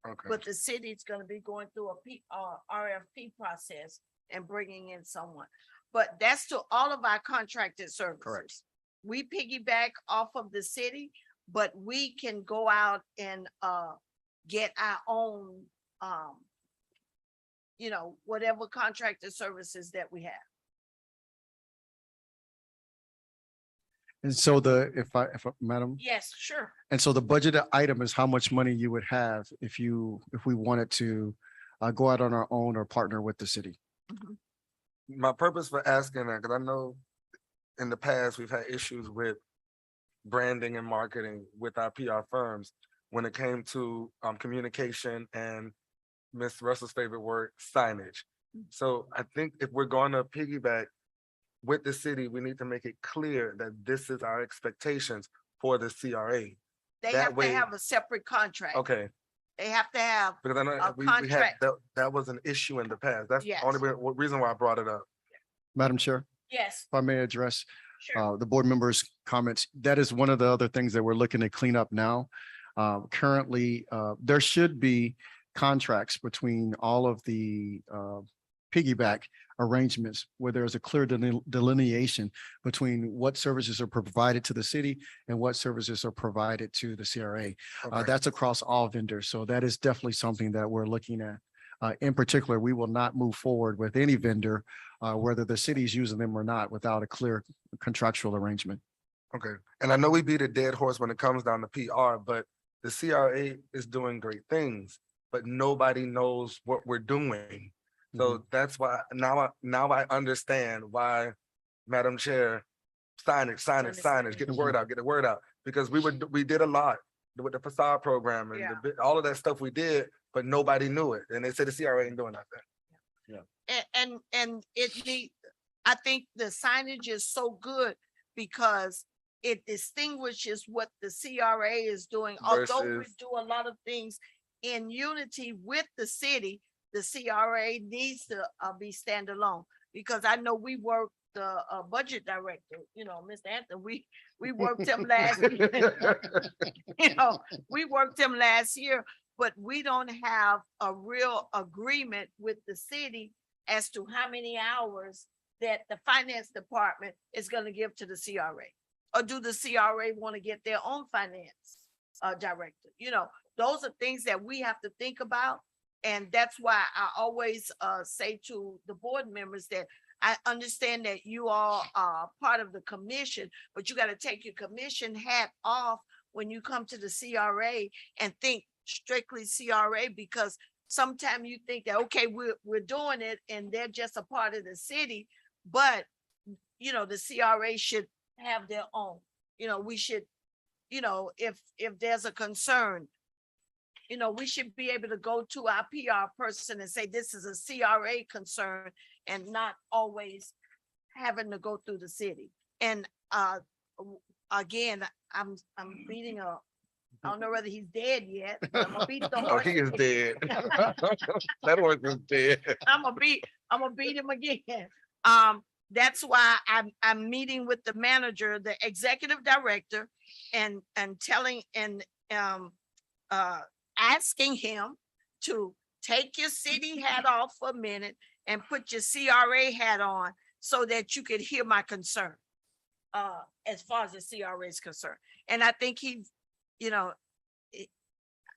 Okay, But the city's going to be going through a RFP process and bringing in someone. But that's to all of our contracted services. correct. We piggyback off of the city, but we can go out and get our own, whatever contracted services that we have. And so Madam, Yes, sure. and so the budgeted item is how much money you would have if we wanted to go out on our own or partner with the city. My purpose for asking that, because I know in the past, we've had issues with branding and marketing with our PR firms when it came to communication and Ms. Russell's favorite word, signage. So I think if we're going to piggyback with the city, we need to make it clear that this is our expectations for the CRA. They That have to way- have a separate contract. Okay, They have to have, because I know A we had, contract. that was an issue in the past. That's the Yes. only reason why I brought it up. Madam Chair, yes, if I may address sure. the board members' comments, that is one of the other things that we're looking to clean up now. Currently, there should be contracts between all of the piggyback arrangements where there's a clear delineation between what services are provided to the city and what services are provided to the CRA. Okay. That's across all vendors. So that is definitely something that we're looking at. In particular, we will not move forward with any vendor, whether the city is using them or not, without a clear contractual arrangement. Okay, and I know we beat a dead horse when it comes down to PR, but the CRA is doing great things, but nobody knows what we're doing. So that's why now I understand why, Madam Chair, signage, get the word out, because we did a lot with the facade program and all of that stuff we did, but nobody knew it. And they said the CRA ain't doing nothing. And it need, I think the signage is so good because it distinguishes what the CRA is doing. Although we Versus- do a lot of things in unity with the city, the CRA needs to be standalone. Because I know we worked the budget director, Mr. Anthony, we worked him last year. We worked him last year, but we don't have a real agreement with the city as to how many hours that the finance department is gonna give to the CRA. Or do the CRA want to get their own finance director? Those are things that we have to think about. And that's why I always say to the board members that I understand that you all are part of the commission, but you got to take your commission hat off when you come to the CRA and think strictly CRA, because sometimes you think that, okay, we're doing it and they're just a part of the city, but the CRA should have their own. We should, if there's a concern, we should be able to go to our PR person and say, this is a CRA concern, and not always having to go through the city. And again, I'm beating I don't know whether he's dead yet, but I'm gonna beat the Oh, horse. he is dead. That horse is dead. I'm gonna beat him again. That's why I'm meeting with the manager, the executive director, and telling and asking him to take your city hat off for a minute and put your CRA hat on so that you could hear my concern as far as the CRA is concerned. And I think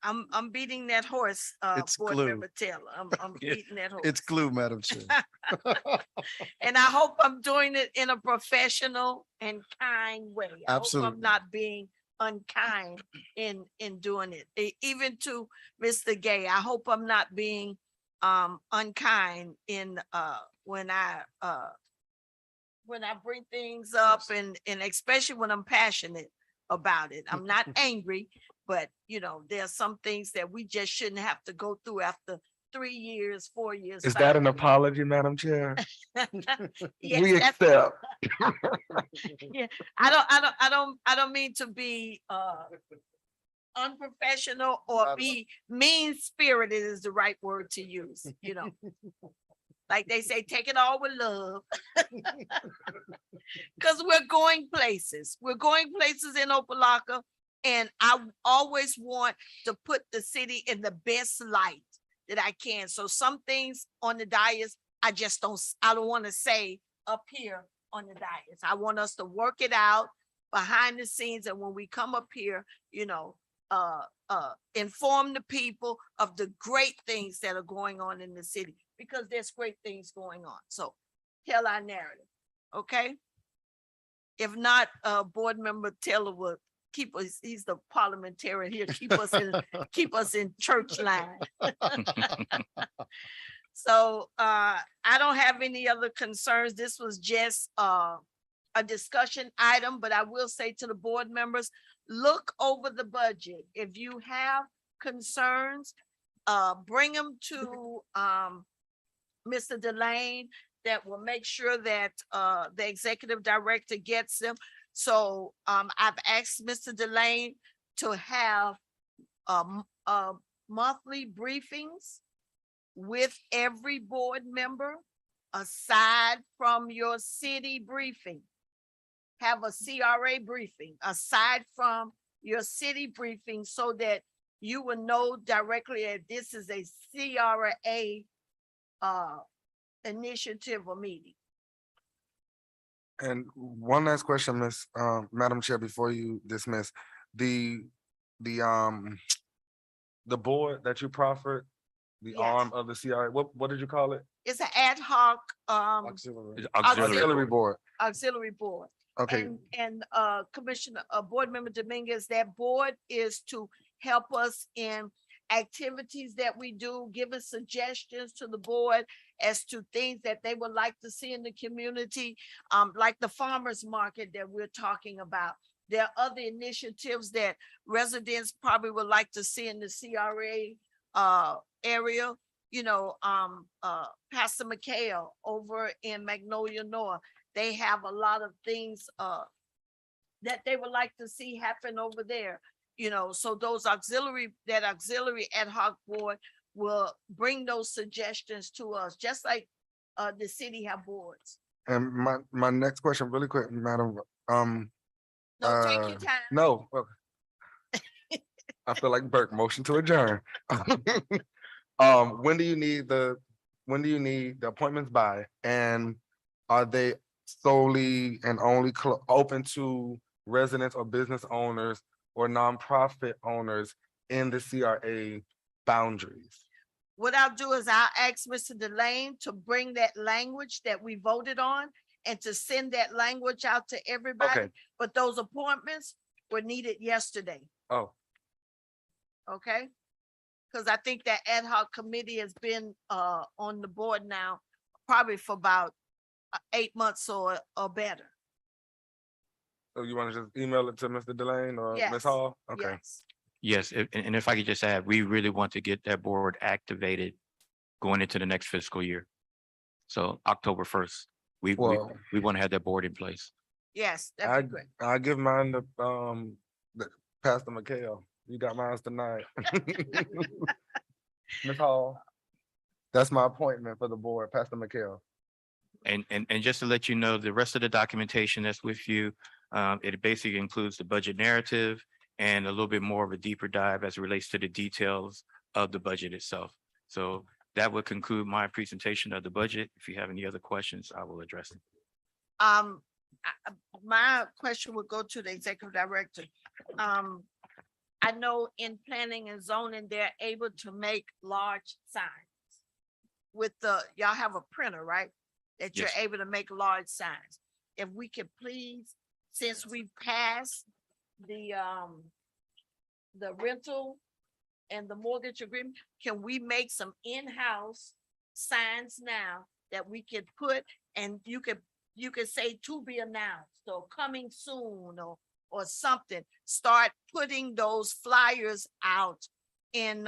I'm beating that horse, It's Board glue. Member Taylor. I'm Yeah, beating that horse. It's glue, Madam Chair. And I hope I'm doing it in a professional and kind way. I hope Absolutely. I'm not being unkind in doing it. Even to Mr. Gay, I hope I'm not being unkind in when I bring things up, and especially when I'm passionate about it. I'm not angry, but there's some things that we just shouldn't have to go through after 3 years, 4 years. Is 5 that an apology, Madam Chair? Yes, We that's- accept. Yeah, I don't mean to be unprofessional or be mean spirited is the right word to use, Like they say, take it all with love. Because we're going places. We're going places in Opa-locka, and I always want to put the city in the best light that I can. So some things on the dais, I don't want to say up here on the dais. I want us to work it out behind the scenes, and when we come up here, inform the people of the great things that are going on in the city, because there's great things going on. So tell our narrative, okay? If not, Board Member Taylor will keep us, he's the parliamentarian here, keep us in church line. So I don't have any other concerns. This was just a discussion item, but I will say to the board members, look over the budget. If you have concerns, bring them to Mr. Delane, that will make sure that the executive director gets them. So I've asked Mr. Delane to have monthly briefings with every board member, aside from your city briefing. Have a CRA briefing aside from your city briefing, so that you will know directly that this is a CRA initiative or meeting. And one last question, Madam Chair, before you dismiss, the, the, um, the board that you proffered, the Yes. arm of the CRA, what did you call it? It's an ad hoc, Auxiliary. Auxiliary. Auxiliary board. auxiliary board. Okay, And Commissioner, Board Member Dominguez, that board is to help us in activities that we do, giving suggestions to the board as to things that they would like to see in the community, like the farmers market that we're talking about. There are other initiatives that residents probably would like to see in the CRA area. You know, Pastor McHale over in Magnolia North, they have a lot of things that they would like to see happen over there. You know, so those auxiliary ad hoc board will bring those suggestions to us, just like the city have boards. and my next question, really quick, Madam, No, take your time. no. I feel like Burke, motion to adjourn. When do you need the appointments by? And are they solely and only open to residents or business owners or nonprofit owners in the CRA boundaries? What I'll do is I'll ask Mr. Delane to bring that language that we voted on and to send that language out to everybody. Okay. But those appointments were needed yesterday, Oh, okay? Because I think that ad hoc committee has been on the board now probably for about 8 months or better. so you want to just email it to Mr. Delane or Yes. Ms. Hall? Okay. Yes. Yes, and if I could just add, we really want to get that board activated going into the next fiscal year. So October 1st, we Well, want to have that board in place. Yes, that'd be great. I give mine to Pastor McHale. You got mine tonight. Ms. Hall. That's my appointment for the board, Pastor McHale. And just to let you know, the rest of the documentation that's with you, it basically includes the budget narrative and a little bit more of a deeper dive as it relates to the details of the budget itself. So that would conclude my presentation of the budget. If you have any other questions, I will address them. My question would go to the executive director. I know in planning and zoning, they're able to make large signs with y'all have a printer, right? That you're Yes. able to make large signs. If we could please, since we passed the rental and the mortgage agreement, can we make some in-house signs now that we could put, and you could say to be announced or coming soon or something. Start putting those flyers out in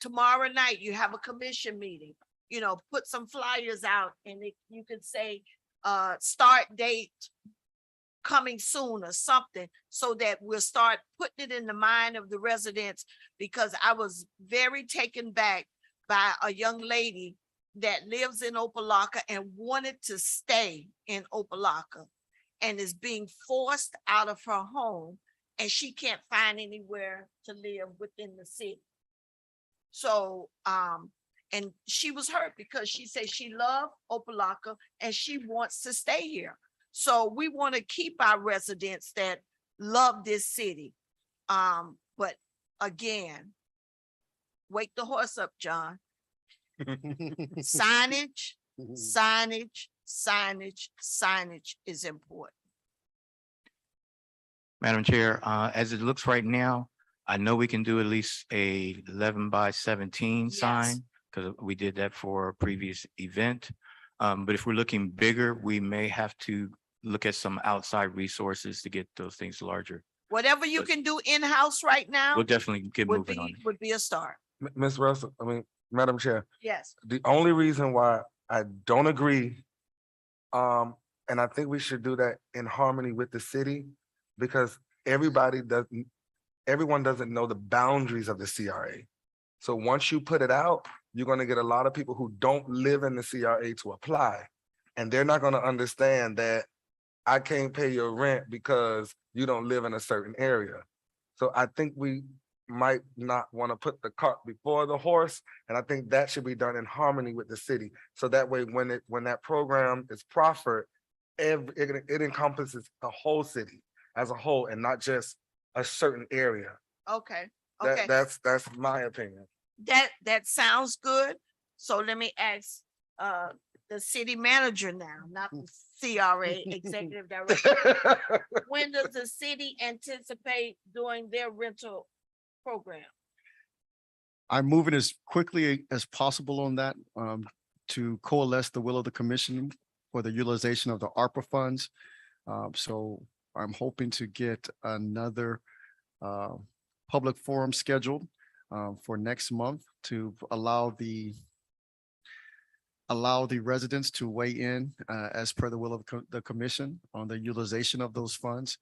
tomorrow night. You have a commission meeting, you know, put some flyers out and you could say start date coming soon or something, so that we'll start putting it in the mind of the residents. Because I was very taken back by a young lady that lives in Opa-locka and wanted to stay in Opa-locka and is being forced out of her home, and she can't find anywhere to live within the city. So, and she was hurt because she said she loved Opa-locka and she wants to stay here. So we want to keep our residents that love this city. But again, wake the horse up, John. Signage, signage, signage, signage is important. Madam Chair, as it looks right now, I know we can do at least a 11 by 17 Yes. sign, because we did that for a previous event. But if we're looking bigger, we may have to look at some outside resources to get those things larger. Whatever you But- can do in-house right now We'll definitely get would moving on be, it. would be a start. Ms. Russell, Madam Chair, Yes. the only reason why I don't agree, and I think we should do that in harmony with the city, because everyone doesn't know the boundaries of the CRA. So once you put it out, you're gonna get a lot of people who don't live in the CRA to apply. And they're not gonna understand that I can't pay your rent because you don't live in a certain area. So I think might not want to put the cart before the horse. And I think that should be done in harmony with the city. So that way, when that program is proffered, it encompasses the whole city as a whole and not just a certain area. Okay, okay. That's my opinion. That sounds good. So let me ask the city manager now, not the CRA executive director. When does the city anticipate doing their rental program? I'm moving as quickly as possible on that to coalesce the will of the commission for the utilization of the ARPA funds. So I'm hoping to get another public forum scheduled for next month to allow the residents to weigh in as per the will of the commission on the utilization of those funds.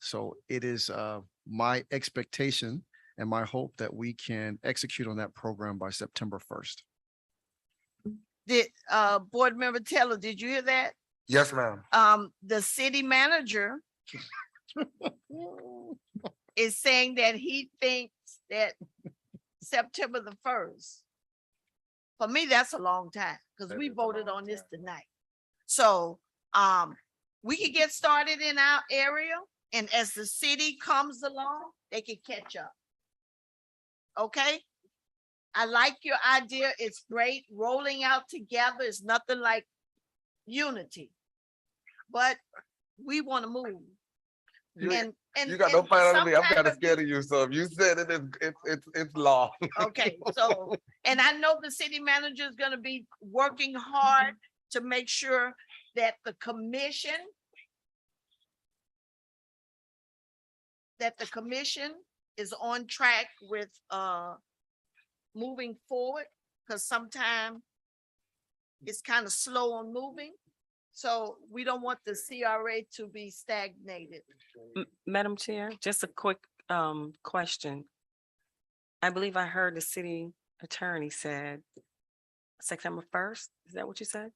So it is my expectation and my hope that we can execute on that program by September 1st. Did Board Member Taylor, did you hear that? Yes, ma'am. The city manager is saying that he thinks that September the 1st. For me, that's a long time because we voted on this tonight. So we can get started in our area, and as the city comes along, they can catch up. Okay? I like your idea. It's great. Rolling out together is nothing like unity. But we want to move. You got no fight on me. I'm kind of scared of you. So if you said it's law. Okay, so, and I know the city manager is gonna be working hard to make sure that the commission is on track with moving forward, because sometimes it's kind of slow on moving. So we don't want the CRA to be stagnated. Madam Chair, just a quick question. I believe I heard the city attorney said September 1st. Is that what you said?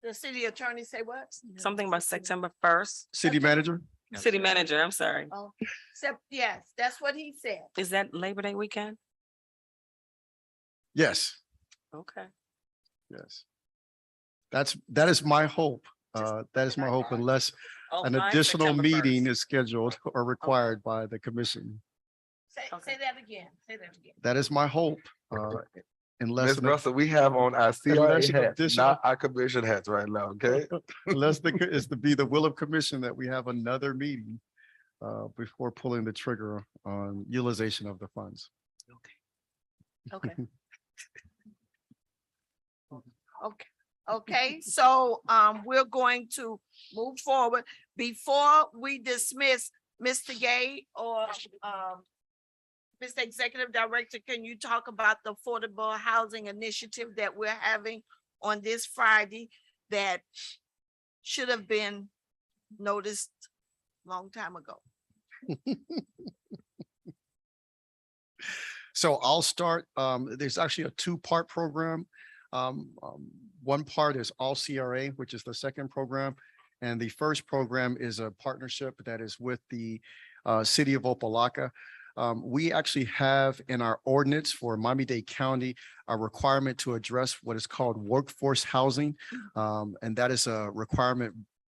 The city attorney say what? Something about September 1st? City manager? City manager, I'm sorry. Oh, yes, that's what he said. Is that Labor Day weekend? Yes, Okay. yes. That is my hope. That is my hope unless Oh, an by additional September meeting 1st. is scheduled or required by the commission. Say that again, say that again. That is my hope. Unless, Ms. Russell, we have on our CRA Unless an hats, additional- not our commission hats right now, okay? unless is to be the will of commission that we have another meeting before pulling the trigger on utilization of the funds. Okay. Okay, so we're going to move forward. Before we dismiss Mr. Gay or Mr. Executive Director, can you talk about the affordable housing initiative that we're having on this Friday that should have been noticed long time ago? So I'll start. There's actually a two-part program. One part is all CRA, which is the second program. And the first program is a partnership that is with the city of Opa-locka. We actually have in our ordinance for Miami-Dade County a requirement to address what is called workforce housing. And that is a requirement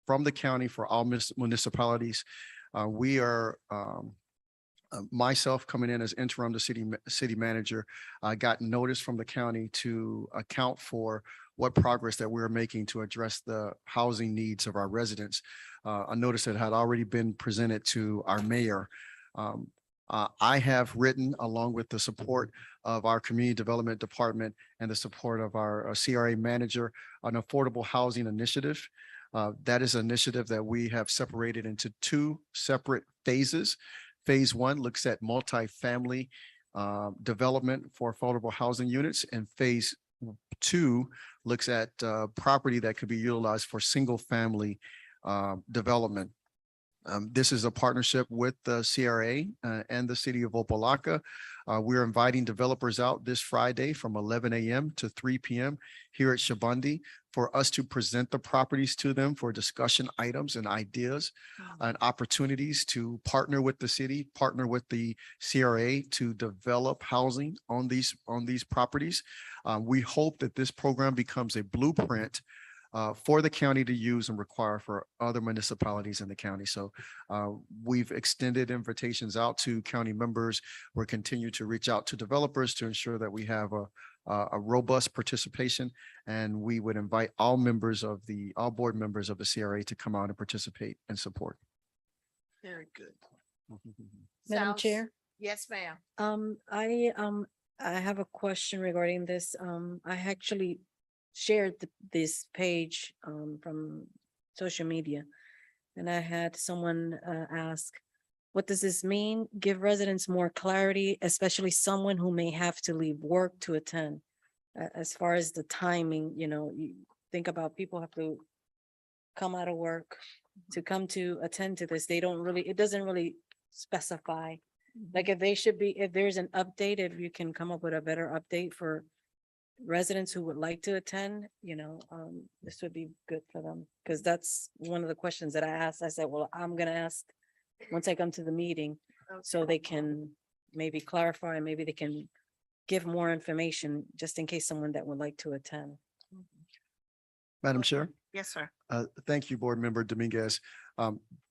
from the county for all municipalities. We are myself coming in as interim the city manager, got notice from the county to account for what progress that we're making to address the housing needs of our residents. A notice that had already been presented to our mayor. I have written, along with the support of our community development department and the support of our CRA manager, an affordable housing initiative. That is an initiative that we have separated into two separate phases. Phase one looks at multifamily development for affordable housing units, and phase two looks at property that could be utilized for single family development. This is a partnership with the CRA and the city of Opa-locka. We're inviting developers out this Friday from 11 a.m. to 3 p.m. here at Shabundi for us to present the properties to them for discussion items and ideas and opportunities to partner with the city, partner with the CRA to develop housing on these properties. We hope that this program becomes a blueprint for the county to use and require for other municipalities in the county. So we've extended invitations out to county members. We're continue to reach out to developers to ensure that we have a robust participation. And we would invite all board members of the CRA to come out and participate and support. Very good. Madam Sounds- Chair? Yes, ma'am. I have a question regarding this. I actually shared this page from social media. And I had someone ask, what does this mean? Give residents more clarity, especially someone who may have to leave work to attend. As far as the timing, you think about people have to come out of work to come to attend to this. It doesn't really specify. Like if there's an update, if you can come up with a better update for residents who would like to attend, this would be good for them. Because that's one of the questions that I asked. I said, well, I'm gonna ask once I come to the meeting, so they can maybe clarify, maybe they can give more information just in case someone that would like to attend. Madam Chair? Yes, sir. Thank you, Board Member Dominguez.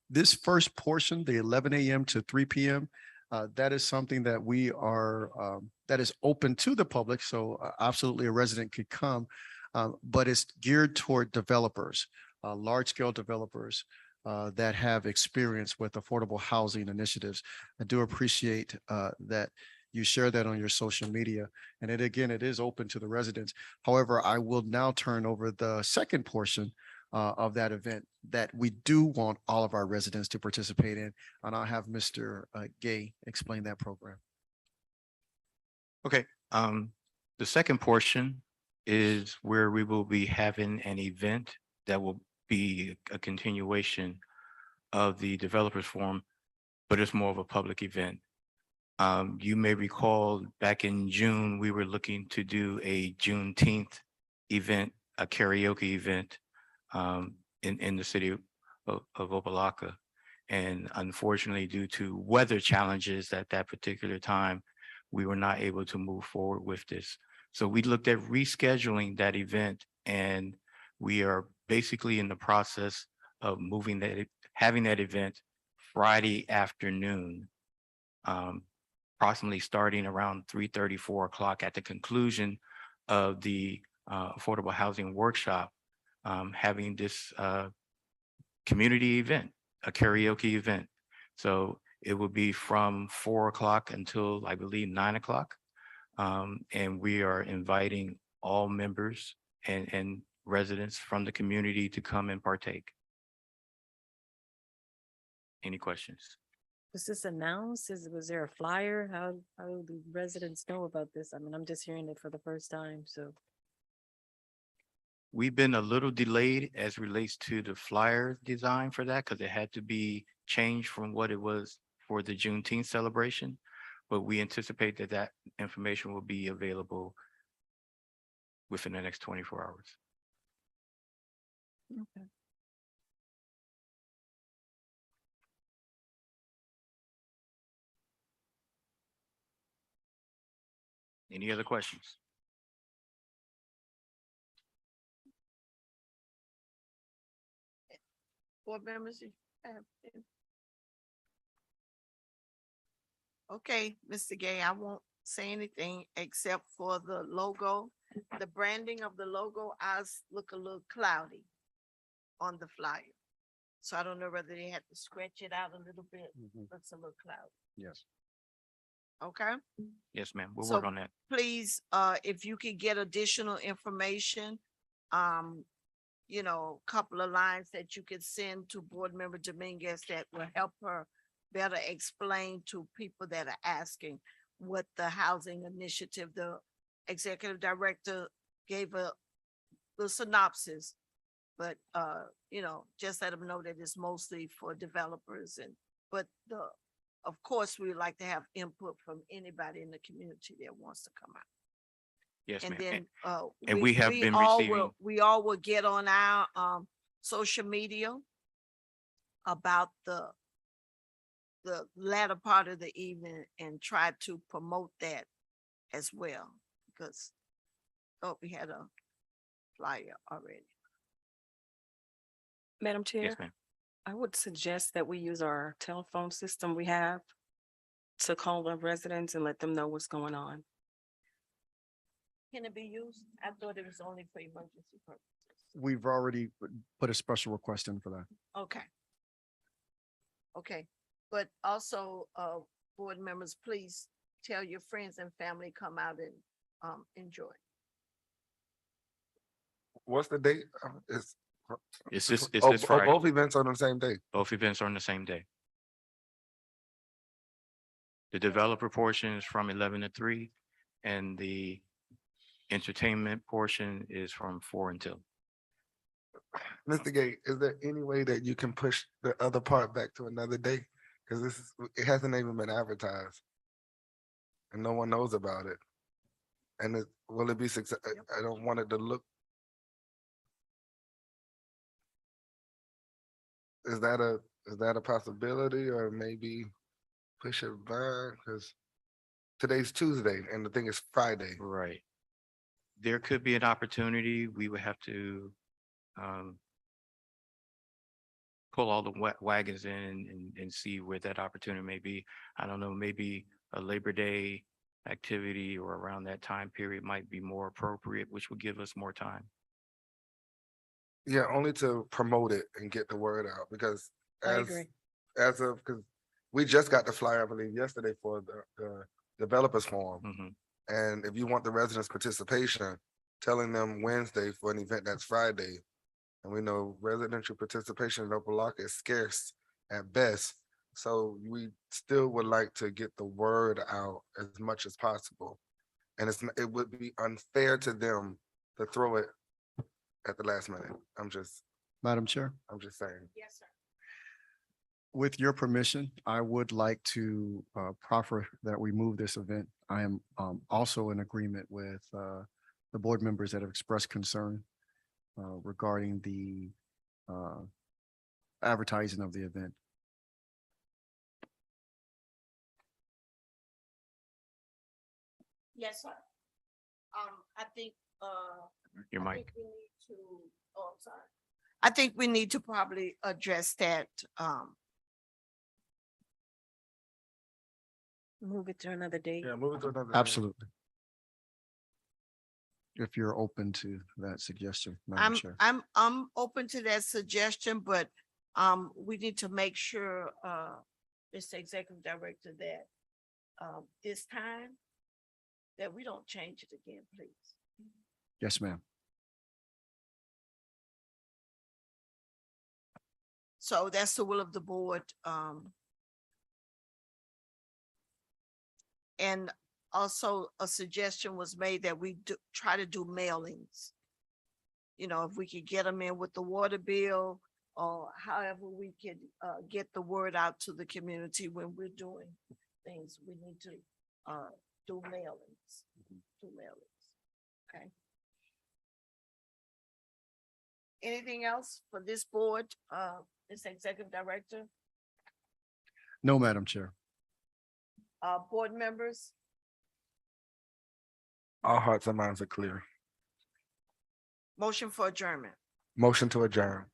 This first portion, the 11 a.m. to 3 p.m., that is something that that is open to the public. So absolutely a resident could come, but it's geared toward developers, large-scale developers that have experience with affordable housing initiatives. I do appreciate that you share that on your social media. And it is open to the residents. However, I will now turn over the second portion of that event that we do want all of our residents to participate in. And I'll have Mr. Gay explain that program. Okay, the second portion is where we will be having an event that will be a continuation of the developers forum, but it's more of a public event. You may recall back in June, we were looking to do a Juneteenth event, a karaoke event in the city of Opa-locka. And unfortunately, due to weather challenges at that particular time, we were not able to move forward with this. So we looked at rescheduling that event, and we are basically in the process of having that event Friday afternoon, approximately starting around 3:30, 4 o'clock at the conclusion of the affordable housing workshop, having this community event, a karaoke event. So it will be from 4 o'clock until I believe 9 o'clock. And we are inviting all members and residents from the community to come and partake. Any questions? Was this announced? Was there a flyer? How do residents know about this? I mean, I'm just hearing it for the first time, so. We've been a little delayed as relates to the flyer design for that because it had to be changed from what it was for the Juneteenth celebration. But we anticipate that information will be available within the next 24 hours. Okay. Any other questions? Board members? You have any? Okay, Mr. Gay, I won't say anything except for the logo. The branding of the logo, ours look a little cloudy on the flyer. So I don't know whether they had to stretch it out a little bit. Looks a little cloudy. Yes. Okay? Yes, ma'am. We'll So- work on that. Please, if you could get additional information, couple of lines that you could send to Board Member Dominguez that will help her better explain to people that are asking what the housing initiative, the executive director gave the synopsis. But, just let them know that it's mostly for developers of course, we would like to have input from anybody in the community that wants to come out. Yes, And ma'am. then, and we have been all receiving- we all will get on our, social media about the latter part of the evening and try to promote that as well, because, oh, we had a flyer already. Madam Chair, Yes, ma'am. I would suggest that we use our telephone system we have to call the residents and let them know what's going on. Can it be used? I thought it was only for emergency purposes. We've already put a special request in for that. Okay. Okay, but also, board members, please tell your friends and family, come out and, enjoy. What's the date? It's this Oh, Friday. both events on the same day. Both events are on the same day. The developer portion is from 11 to 3, and the entertainment portion is from 4 until. Mr. Gate, is there any way that you can push the other part back to another day? Because it hasn't even been advertised. And no one knows about it. And will it be success? I don't want it to look. Is that a possibility, or maybe push it back? Because today's Tuesday and the thing is Friday. Right. There could be an opportunity. We would have to pull all the wagons in and see where that opportunity may be. I don't know, maybe a Labor Day activity or around that time period might be more appropriate, which would give us more time. Yeah, only to promote it and get the word out, because I as, agree. as of, because we just got the flyer, I believe, yesterday for the developers forum. Mhm. And if you want the residents' participation, telling them Wednesday for an event that's Friday. And we know residential participation in Opa-locka is scarce at best. So we still would like to get the word out as much as possible. And it would be unfair to them to throw it at the last minute. I'm just Madam Chair, saying. Yes, sir. with your permission, I would like to proffer that we move this event. I am also in agreement with the board members that have expressed concern regarding the advertising of the event. Yes, sir. I think, Your I mic. think we need to, oh, I'm sorry. I think we need to probably address that, Move it to another date. Yeah, move it to another. day. Absolutely. If you're open to that suggestion, Madam Chair. I'm open to that suggestion, but, we need to make sure, Mr. Executive Director, that, this time, that we don't change it again, please. Yes, ma'am. So that's the will of the board, and also a suggestion was made that we try to do mailings. You know, if we could get them in with the water bill, or however we could, get the word out to the community when we're doing things, we need to, do mailings, okay? Anything else for this board, Mr. Executive Director, No, Madam Chair. board members? All hearts and minds are clear. Motion for adjournment. Motion to adjourn.